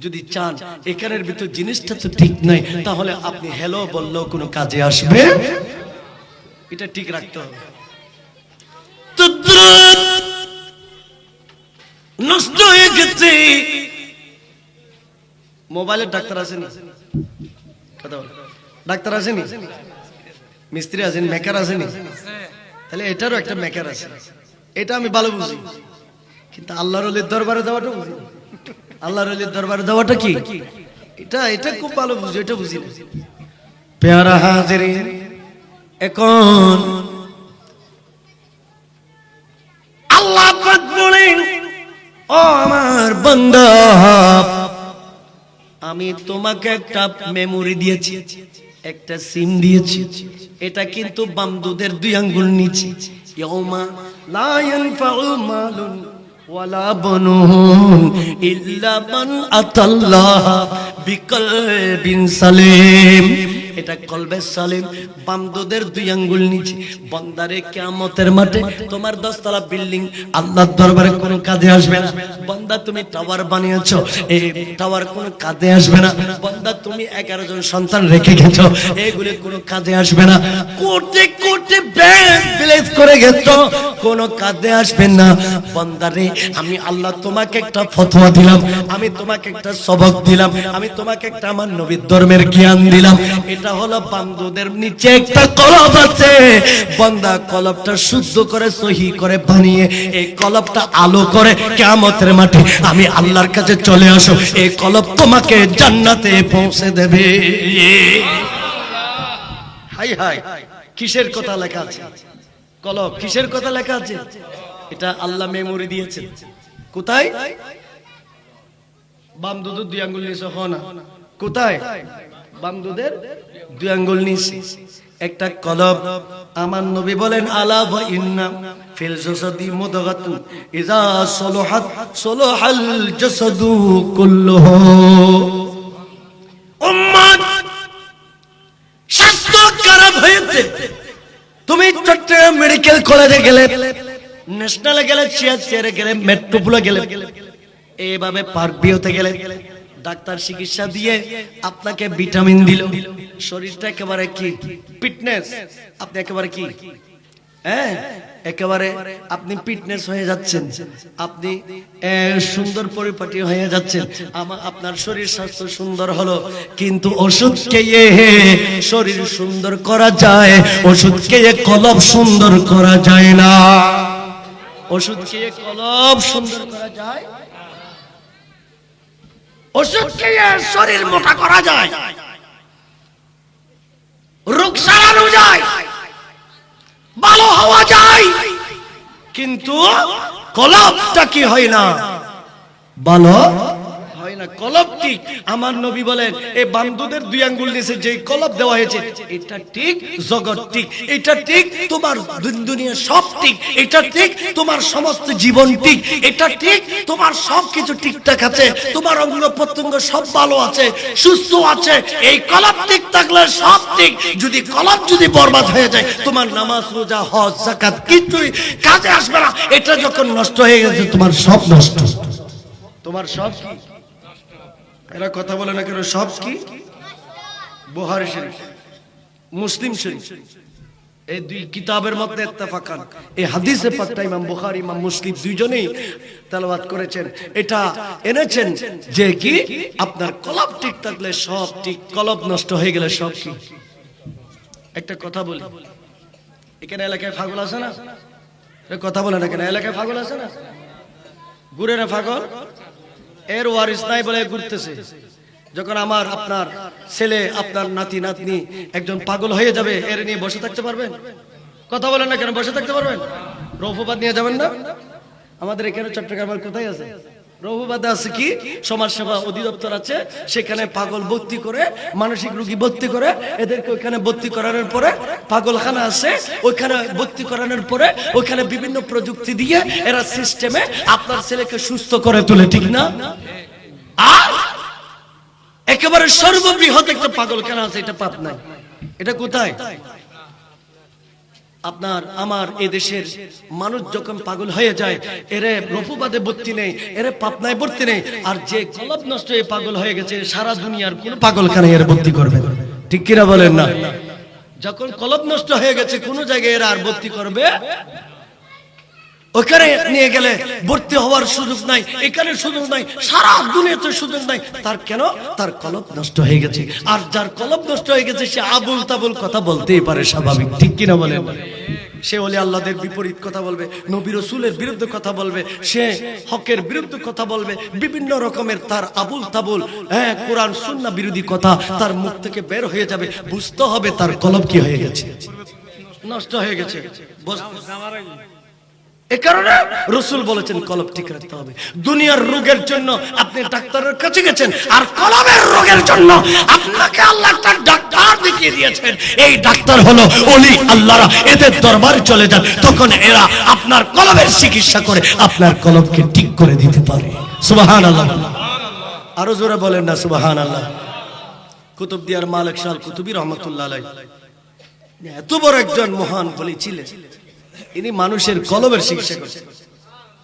যদি চান এখানের ভিতর জিনিসটা তো ঠিক নাই, তাহলে আপনি হ্যালো বললেও কোনো কাজে আসবে। এটা ঠিক রাখতে হবে। নষ্ট হয়ে গেছে। মোবাইলের ডাক্তার আসেনি? কথা বল। ডাক্তার আসেনি? মিস্ত্রি আসেনি? মেকার আসেনি? তাহলে এটারও একটা মেকার আছে। এটা আমি ভালো বুঝি, কিন্তু আল্লাহর ওলির দরবারে যাওয়াটা বুঝি। আল্লাহর ওলির দরবারে যাওয়াটা কি? এটা খুব ভালো বুঝি, এটা বুঝি না। প্যারা হাজিরিন, এখন আল্লাহ পাক বলেন, ও আমার বান্দা, আমি তোমাকে একটা মেমোরি দিয়েছি। একটা সিম দিয়েছি, এটা কিন্তু বামদুদের 2 আঙ্গুল নিচে। ইয়াউমা লা ইয়ানফাউ মালুন ওয়ালা বানুন ইল্লা মান আতাল্লাহ বিকলবিন সালিম। এটা কলবে সালিম, বামদুদের 2 আঙ্গুল নিচে। বান্দারে কিয়ামতের মাঠে তোমার 10 তলা বিল্ডিং আল্লাহর দরবারে কোনো কাজে আসবে না। বান্দা তুমি টাওয়ার বানিয়েছো, এই টাওয়ার কোনো কাজে আসবে না। বান্দা তুমি 11 জন সন্তান রেখে গেছো, এগুলো কোনো কাজে আসবে না। কোটি কোটি ব্যাংক ব্যালেন্স করে গেছো, কোনো কাজে আসবে না। বান্দারে আমি আল্লাহ তোমাকে একটা ফতোয়া দিলাম, আমি তোমাকে একটা সবক দিলাম, আমি তোমাকে একটা আমার নবীর ধর্মের জ্ঞান দিলাম। এটা হলো বান্দুদের নিচে একটা কলব আছে। বান্দা কলবটা শুদ্ধ করে সহি করে বানিয়ে এই কলবটা আলো করে কিয়ামতের মাঠে আমি আল্লাহর কাছে চলে আসো, এই কলব তোমাকে জান্নাতে পৌঁছে দেবে। হাই হাই, কিসের কথা লেখা আছে? কলব কিসের কথা লেখা আছে? এটা আল্লাহ মেমোরি দিয়েছে। কোথায়? বামদুদের 2 আঙ্গুল নিচে। হনা কোথায়? বামদুদের 2 আঙ্গুল নিচে একটা কলব। আমার নবী বলেন আলা ওয়া ইন্না ফিল জাসাদি মুদগাতুন ইযা সালাহাত সালাহাল জাসাদু কুল্লুহু। উম্মত স্বাস্থ্য খারাপ হয়েছে, তুমি চট্টগ্রাম মেডিকেল কলেজে গেলে, ন্যাশনালে গেলে, সিআরসিআরে গেলে, মেট্রোপোলে গেলে, এইভাবে পার্ক বিওতে গেলে ডাক্তার চিকিৎসা দিয়ে আপনাকে ভিটামিন দিল, শরীরটা একেবারে কি ফিটনেস, আপনি একেবারে কি হ্যাঁ একেবারে আপনি ফিটনেস হয়ে যাচ্ছেন, আপনি সুন্দর পরিপাটি হয়ে যাচ্ছেন, আপনার শরীর স্বাস্থ্য সুন্দর হলো। কিন্তু ওষুধ খেয়ে শরীর সুন্দর করা যায়, ওষুধ খেয়ে কলব সুন্দর করা যায় না। ওষুধ খেয়ে কলব সুন্দর করা যায়, ওষুধ খেয়ে শরীর মোটা করা যায়, রোগ সারানো যায়, ভালো হওয়া যায়, কিন্তু কলবটা কি হয় না, ভালো হয় না। কলব ঠিক। আমার নবী বলেন এই বান্দুদের 2 আঙ্গুল নিচে যে কলব দেওয়া হয়েছে এটা ঠিক, জগৎ ঠিক, এটা ঠিক, তোমার দুনিয়া সব ঠিক, এটা ঠিক, তোমার সমস্ত জীবন ঠিক, এটা ঠিক, তোমার সবকিছু ঠিকঠাক আছে, তোমার অঙ্গ প্রত্যঙ্গ সব ভালো আছে, সুস্থ আছে। এই কলব ঠিক থাকলে সব ঠিক। যদি কলব যদি বরবাদ হয়ে যায় তোমার নামাজ রোজা হজ যাকাত কিছুই কাজে আসবে না। এটা যখন নষ্ট হয়ে গেছে তোমার সব নষ্ট, তোমার সব কি। এরা কথা বলে না কেন? সব কি? বুখারী শরীফ, মুসলিম শরীফ, এই 2 কিতাবের মধ্যে ইত্তেফাকান এই হাদিসে পাকটা ইমাম বুখারী ইমাম মুসলিম দুইজনেই তেলাওয়াত করেছেন। এটা এনেছেন যে কি আপনার কলব ঠিক থাকলে সব ঠিক, কলব নষ্ট হয়ে গেলে সব কি। একটা কথা বলি, এখানে এলাকায় পাগল আছে না? কথা বলে না কেন? এলাকায় পাগল আছে না? ঘুরে না পাগল, এর ওয়ারিস নাই বলে ঘুরতেছে। যখন আমার আপনার ছেলে আপনার নাতি নাতনি একজন পাগল হয়ে যাবে, এর নিয়ে বসে থাকতে পারবেন? কথা বলেন না কেন? বসে থাকতে পারবেন? রৌফুবাদ নিয়ে যাবেন না? আমাদের এখানে চট্টগ্রামের কোথায় আছে? রৌফুবাদে আছে কি সমাজ সেবা অধিদপ্তর আছে, সেখানে পাগল ভর্তি করে, মানসিক রোগী ভর্তি করে, এদেরকে ওইখানে ভর্তি করানোর পরে পাগলখানা আছে, ওইখানে ভর্তি করানোর পরে ওইখানে বিভিন্ন প্রযুক্তি দিয়ে এরা সিস্টেমে আপনার ছেলেকে সুস্থ করে তোলে, ঠিক না? আর একেবারে সর্ববৃহৎ একটা পাগলখানা আছে, এটা পাবনায়। এটা কোথায়? আপনার আমার এদেশের মানুষ যখন পাগল হয়ে যায়, এরে রফুবাদে ভর্তি নেই, এরে পাবনায় ভর্তি নেই। আর যে কলব নষ্ট হয়ে পাগল হয়ে গেছে সারা দুনিয়ার কোন পাগলখানায় এর ভর্তি করবে, ঠিক কিনা বলেন না? যখন কলব নষ্ট হয়ে গেছে কোন জায়গায় এরা আর ভর্তি করবে, ওখানে নিয়ে গেলে ভর্তি হওয়ার সুযোগ নাই, এখানে সুযোগ নাই, সারা দুনিয়াতে সুযোগ নাই। তার কেন? তার কলব নষ্ট হয়ে গেছে। আর যার কলব নষ্ট হয়ে গেছে সে আবুল তাবুল কথা বলতেই পারে, স্বাভাবিক, ঠিক কিনা বলেন? সে ওলি আল্লাহদের বিপরীত কথা বলবে, নবী রাসূলের বিরুদ্ধে কথা বলবে, সে হকের বিরুদ্ধে কথা বলবে, বিভিন্ন রকমের তার আবুল তাবুল কোরআন সুন্নাহ বিরোধী কথা তার মুখ থেকে বের হয়ে যাবে। বুঝতে হবে তার কলব কি হয়ে গেছে, নষ্ট হয়ে গেছে। এ কারণে রাসূল বলেছেন কলব ঠিক রাখতে হবে। দুনিয়ার রোগের জন্য আপনি ডাক্তারের কাছে গেছেন, আর কলবের রোগের জন্য আপনাকে আল্লাহ একটা ডাক্তার দেখিয়ে দিয়েছেন এই ডাক্তার হলো ওলি আল্লাহরা, এদের দরবারে চলে যান, তখন এরা আপনার কলবের চিকিৎসা করে আপনার কলবকে ঠিক করে দিতে পারে। সুবহানাল্লাহ। আরো জোরে বলেন না সুবহানাল্লাহ। কুতুবদিয়ার মালিক শাহ কুতুবী রহমাতুল্লাহ আলাইহি এত বড় একজন মহান বলি ছিলেন, ইনি মানুষের কলবের চিকিৎসা করতেন।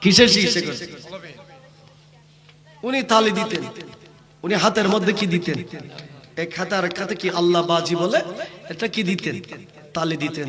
কিসের চিকিৎসা করতেন? উনি তালি দিতেন, উনি হাতের মধ্যে কি দিতেন? এক হাতে আর এক হাতে কি আল্লাহ বাজি বলে এটা কি দিতেন? তালি দিতেন।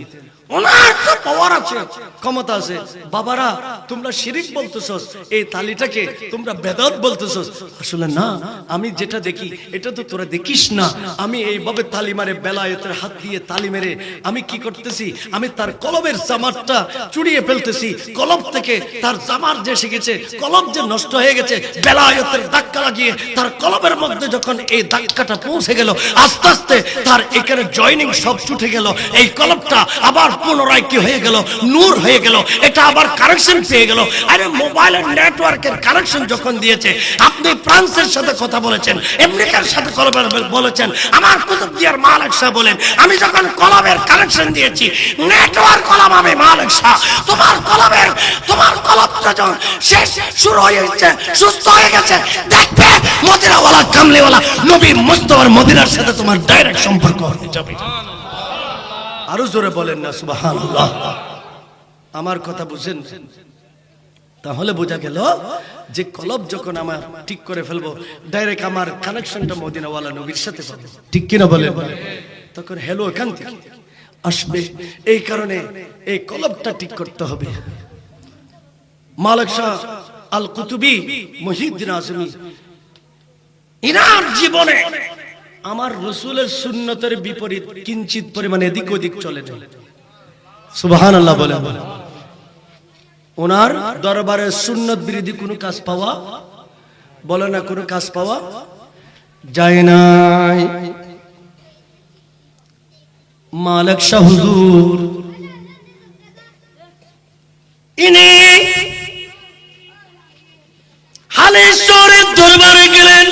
ওনার তো পাওয়ার আছে, ক্ষমতা আছে। বাবারা তোমরা শিরিক বলতেছস, এই তালিটাকে তোমরা বেদাত বলতেছস। আসলে না, আমি যেটা দেখি এটা তো তোরা দেখিস না। আমি এইভাবে তালি মারে, বেলায়েতের হাত দিয়ে তালি মেরে আমি কি করতেছি? আমি তার কলবের জামারটা চুরিয়ে ফেলতেছি। কলব থেকে তার জামার যে শিখেছে, কলব যে নষ্ট হয়ে গেছে, বেলায়েতের ধাক্কা লাগিয়ে তার কলবের মধ্যে যখন এই ধাক্কাটা পৌঁছে গেল, আস্তে আস্তে তার এখানে জয়েনিং সব ছুটে গেল। এই কলবটা আবার পুনরায় কি হয়ে গেল? নূর হয়ে গেল। এটা আবার কানেকশন পেয়ে গেল। আরে মোবাইলের নেটওয়ার্কের কানেকশন যখন দিয়েছে, আপনি ফ্রান্সের সাথে কথা বলেছেন, আমেরিকার সাথে কথা বলেছেন, আমার কুতুবদিয়ার মালিক শাহ বলেন, আমি যখন কলবের কানেকশন দিয়েছি, নেটওয়ার্ক কলব আমি মালিক শাহ, তোমার কলবটা যখন শেষ শুরু হয়েছে, সুস্থ হয়ে গেছে, দেখবে মদিনাওয়ালা কামলিওয়ালা নবী মুস্তাফার মদিনার সাথে তোমার ডাইরেক্ট সম্পর্ক হয়ে যাবে। আরো জোরে বলেন না সুবহানাল্লাহ। আমার কথা বুঝেন? তাহলে বোঝা গেল যে কলব যখন আমার ঠিক করে ফেলবো, ডাইরেক্ট আমার কানেকশনটা মদিনাওয়ালা নবীর সাথে পাবো। ঠিক কিনা বলেন? তখন হ্যালো এখান থেকে আসবে। এই কারণে এই কলবটা ঠিক করতে হবে। মালিক শাহ আল কুতুবী মুহিউদ্দিন আজমি ইনার জীবনে আমার রাসূলের সুন্নতের বিপরীত কিঞ্চিত পরিমাণে এদিক ওদিক চলে যায়। সুবহানাল্লাহ বলেন। ওনার দরবারে সুন্নত বিরোধী কোনো কাজ পাওয়া, বলে না কোনো কাজ পাওয়া যায় নাই। মালিক শাহ হুজুর ইনি হালিশহরের দরবারে গেলেন।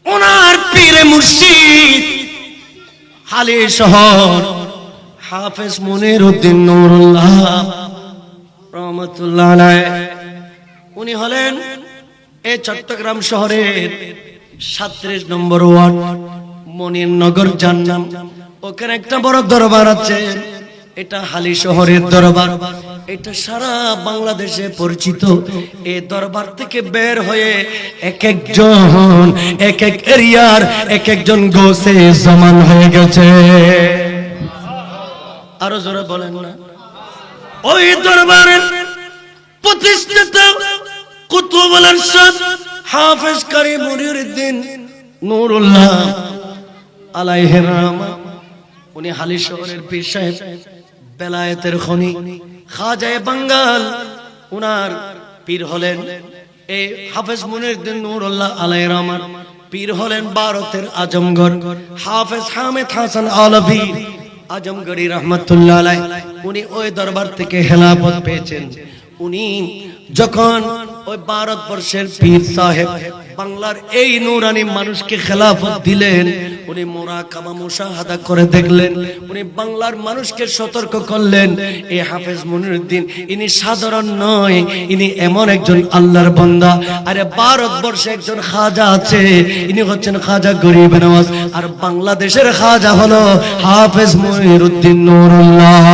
ওনার পীরে মুর্শিদ হালিশহর হাফেজ মুনিরউদ্দিন নুরুল্লাহ রহমাতুল্লাহ আলাইহি, উনি হলেন এই চট্টগ্রাম শহরের 37 নম্বর ওয়ার্ড মনিরনগর জান্নাম। ওখানে একটা বড় দরবার আছে, এটা হালিশহরের দরবার। এটা সারা বাংলাদেশে পরিচিত। এই দরবার থেকে বের হয়ে এক একজন এক এক এরিয়ার এক একজন গোসে জামান হয়ে গেছে। আরো জোরে বলেন না। ওই দরবারের প্রতিষ্ঠাতা কুতুবুল ইরশাদ হাফেজ কারি মুনিরউদ্দিন নুরুল্লাহ আলাইহির রহমান, উনি হালিশহরের পীর সাহেব, বেলায়েতের খনি, খাজায়ে বাঙ্গাল। উনার পীর হলেন এই হাফেজ মুনিরউদ্দিন নুরুল্লাহ আলাইহির রহমান। পীর হলেন ভারতের আজমগড় হাফেজ হামিদ হাসান আলভী আজমগড়ি রহমাতুল্লাহ আলাইহি। উনি ওই দরবার থেকে খেলাফত পেয়েছেন। উনি যখন ওই ভারতবর্ষের পীর সাহেব বাংলার এই নূরানি মানুষকে খেলাফত দিলেন, উনি মুরাকাবা মুশাহাদা করে দেখলেন, উনি বাংলার মানুষকে সতর্ক করলেন, এই হাফেজ মুনিরউদ্দিন ইনি সাধারণ নয়, ইনি এমন একজন আল্লাহর বান্দা। আরে ভারতবর্ষে একজন খাজা আছে, ইনি হচ্ছেন খাজা গরিব নওয়াজ, আর বাংলাদেশের খাজা হলো হাফেজ মুনিরউদ্দিন নুরুল্লাহ।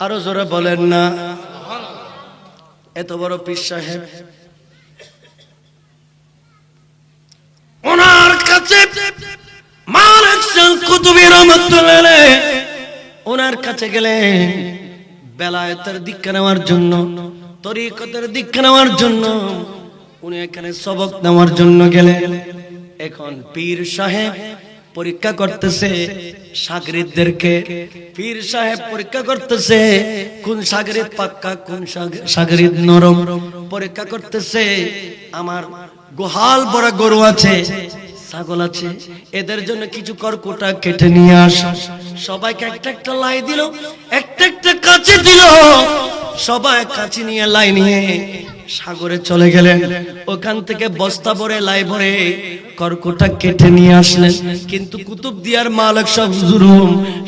আরো জোরে বলেন না। এত বড় পীর সাহেব, ওনার কাছে মালিক শাহ কুতুবী রহমাতুল্লাহ আলাইহি, ওনার কাছে গেলেন বেলায়েতের দীক্ষা নেওয়ার জন্য, তরিকতের দীক্ষা নেওয়ার জন্য। উনি এখানে সবক নেওয়ার জন্য গেলেন। এখন পীর সাহেব পরীক্ষা করতেছে শাগরিদদেরকে। পীর সাহেব পরীক্ষা করতেছে কোন শাগরিদ পাক্কা, কোন শাগরিদ নরম। পরীক্ষা করতেছে আমার গোহাল বড় গরু আছে, ছাগল আছে, এদের জন্য কিছু কর্কটা কেটে নিয়ে আসো। সবাইকে একটা একটা লাই দিল, একটা একটা কাঁচি দিল। সবাই কাঁচি নিয়ে লাই নিয়ে সাগরে চলে গেলেন। ওখান থেকে বস্তা ভরে লাই ভরে কর্কটা কেটে নিয়ে আসলেন। কিন্তু কুতুবদিয়ার মালিক শাহ হুজুর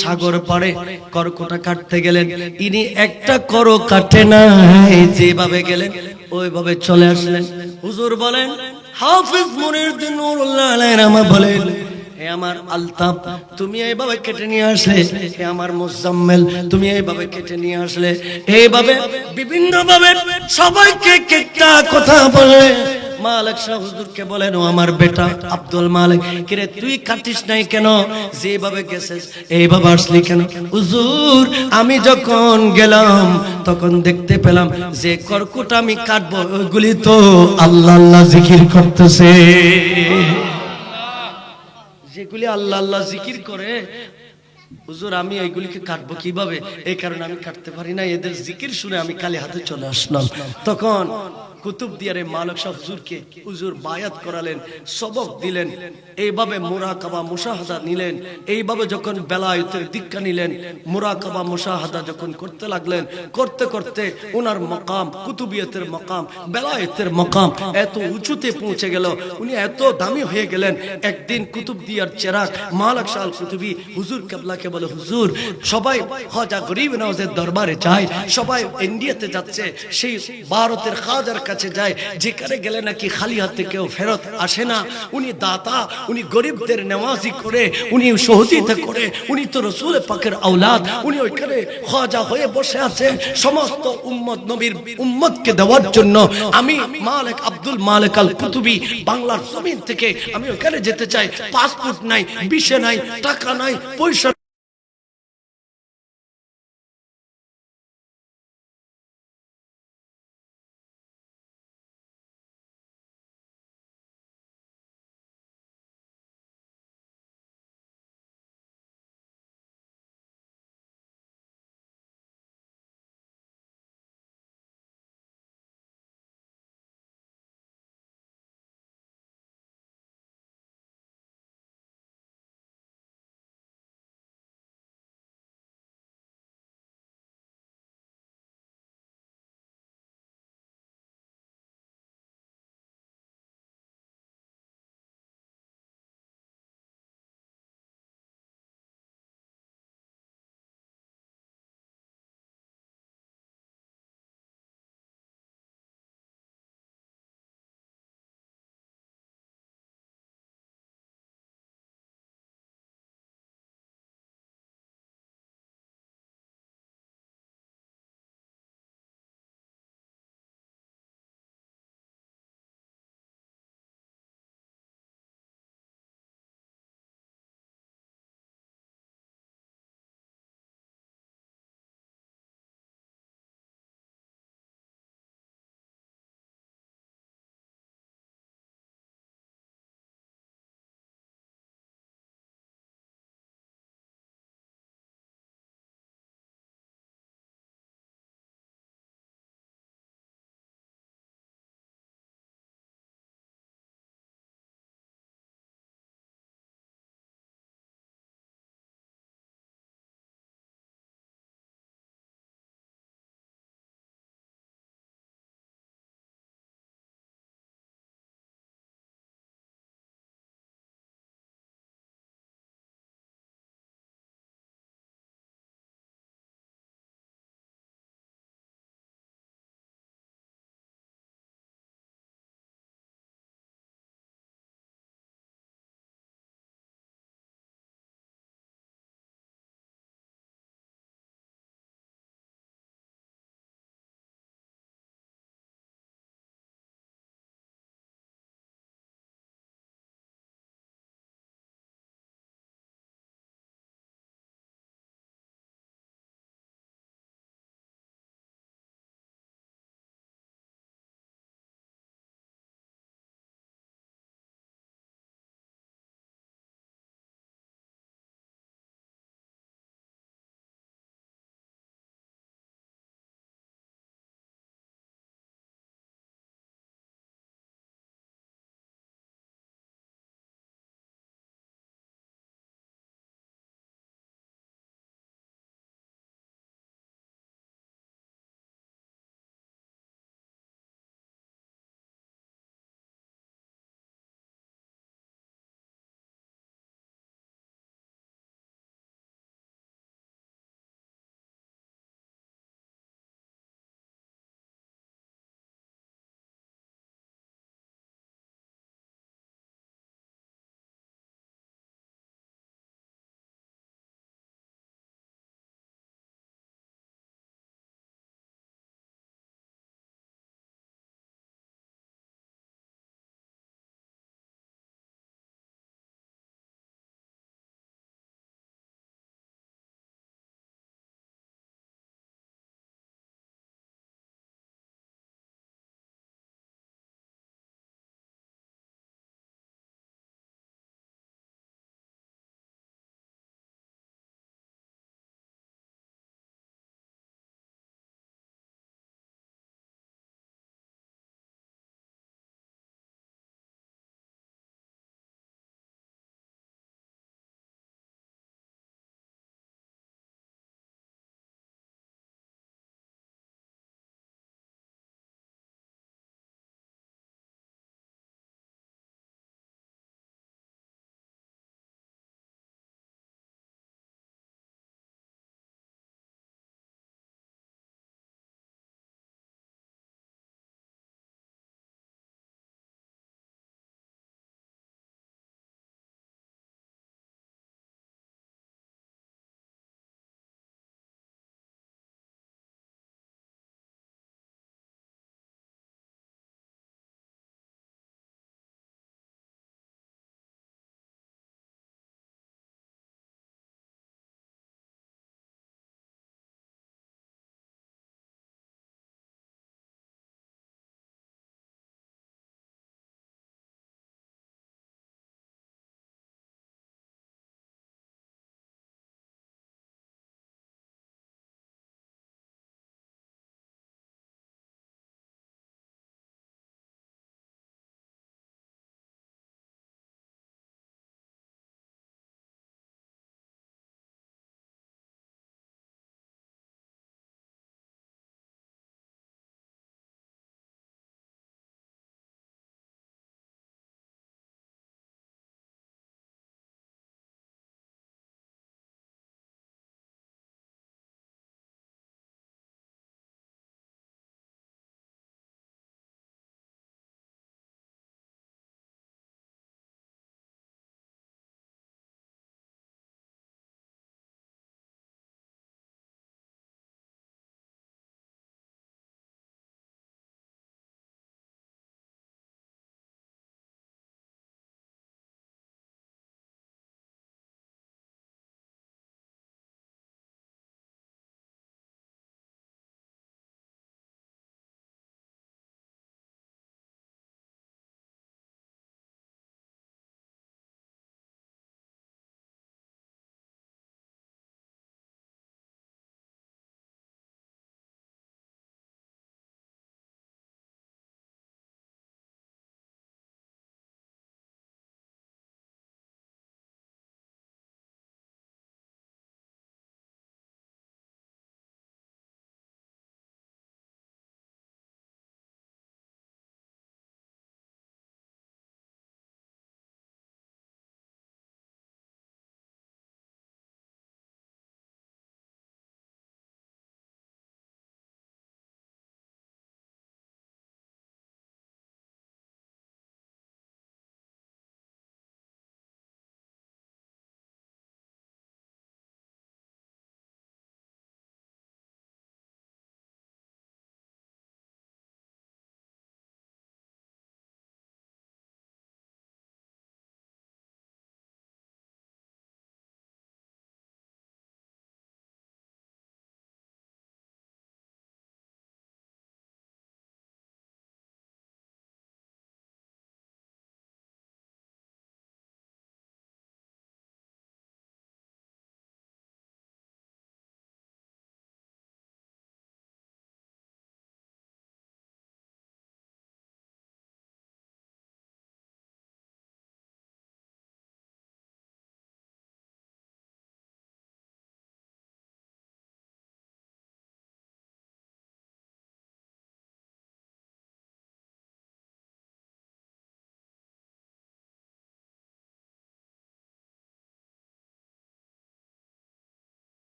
সাগর পাড়ে কর্কটা কাটতে গেলেন, ইনি একটা করও কাটে নাই, যেভাবে গেলেন ওইভাবে চলে আসলেন। হুজুর বলেন, হাফিজ মুনিরউদ্দিন নুরুল্লাহ আলাইহি রাহমা বলেন, হে আমার আলতাফ, তুমি এইভাবে কেটে নিয়ে আসলে, হে আমার মুজাম্মেল, তুমি এইভাবে কেটে নিয়ে আসলে। এইভাবে বিভিন্ন ভাবে সবাইকে একটা কথা বলে মালিক শাহ হুজুরকে বলেন, ও আমার বেটা আব্দুল মালিক, কিরে তুই কাটিস নাই কেন? যেভাবে গেছিস এইভাবে আসলি কেন? হুজুর, আমি যখন গেলাম তখন দেখতে পেলাম যে কর্কট আমি কাটবো ওইগুলি তো আল্লাহ আল্লাহ জিকির করতেছে। যেগুলি আল্লাহ আল্লাহ জিকির করে, হুজুর আমি এইগুলিকে কাটবো কিভাবে? এই কারণে আমি কাটতে পারি না, এদের জিকির শুনে আমি কালে হাতে চলে আসলাম। তখন কুতুবদিয়ারে মালিক শাহ হুজুরকে হুজুর বায়াত করালেন, সবক দিলেন, এইভাবে মুরাকাবা মুশাহাদা নিলেন। এইভাবে যখন বেলায়েতের দীক্ষা নিলেন, মুরাকাবা মুশাহাদা যখন করতে লাগলেন, করতে করতে ওনার মাকাম, কুতুবিয়তের মাকাম, বেলায়েতের মাকাম এত উঁচুতে পৌঁছে গেল, উনি এত দামি হয়ে গেলেন। একদিন কুতুবদিয়ার চেরাগ মালিক শাহ কুতুবি হুজুর কেবলাকে বলে, হুজুর সবাই খাজা গরিব নওয়াজের দরবারে যায়, সবাই ইন্ডিয়াতে যাচ্ছে, সেই ভারতের খাজার কাছে যায়, যেখানে গেলে নাকি খালি হাতে কেউ ফেরত আসে না। উনি দাতা, উনি গরিবদের নেওয়াজি করে, উনি সহযোগিতা করে, উনি তো রাসূল পাকের আওলাদ, উনি ওইখানে খাজা হয়ে বসে আছে সমস্ত উম্মত নবীর উম্মতকে দেওয়ার জন্য। আমি মালিক আব্দুল মালিক আল কুতুবি বাংলার জমিন থেকে আমি ওখানে যেতে চাই, পাসপোর্ট নাই, ভিসা নাই, টাকা নাই, পয়সা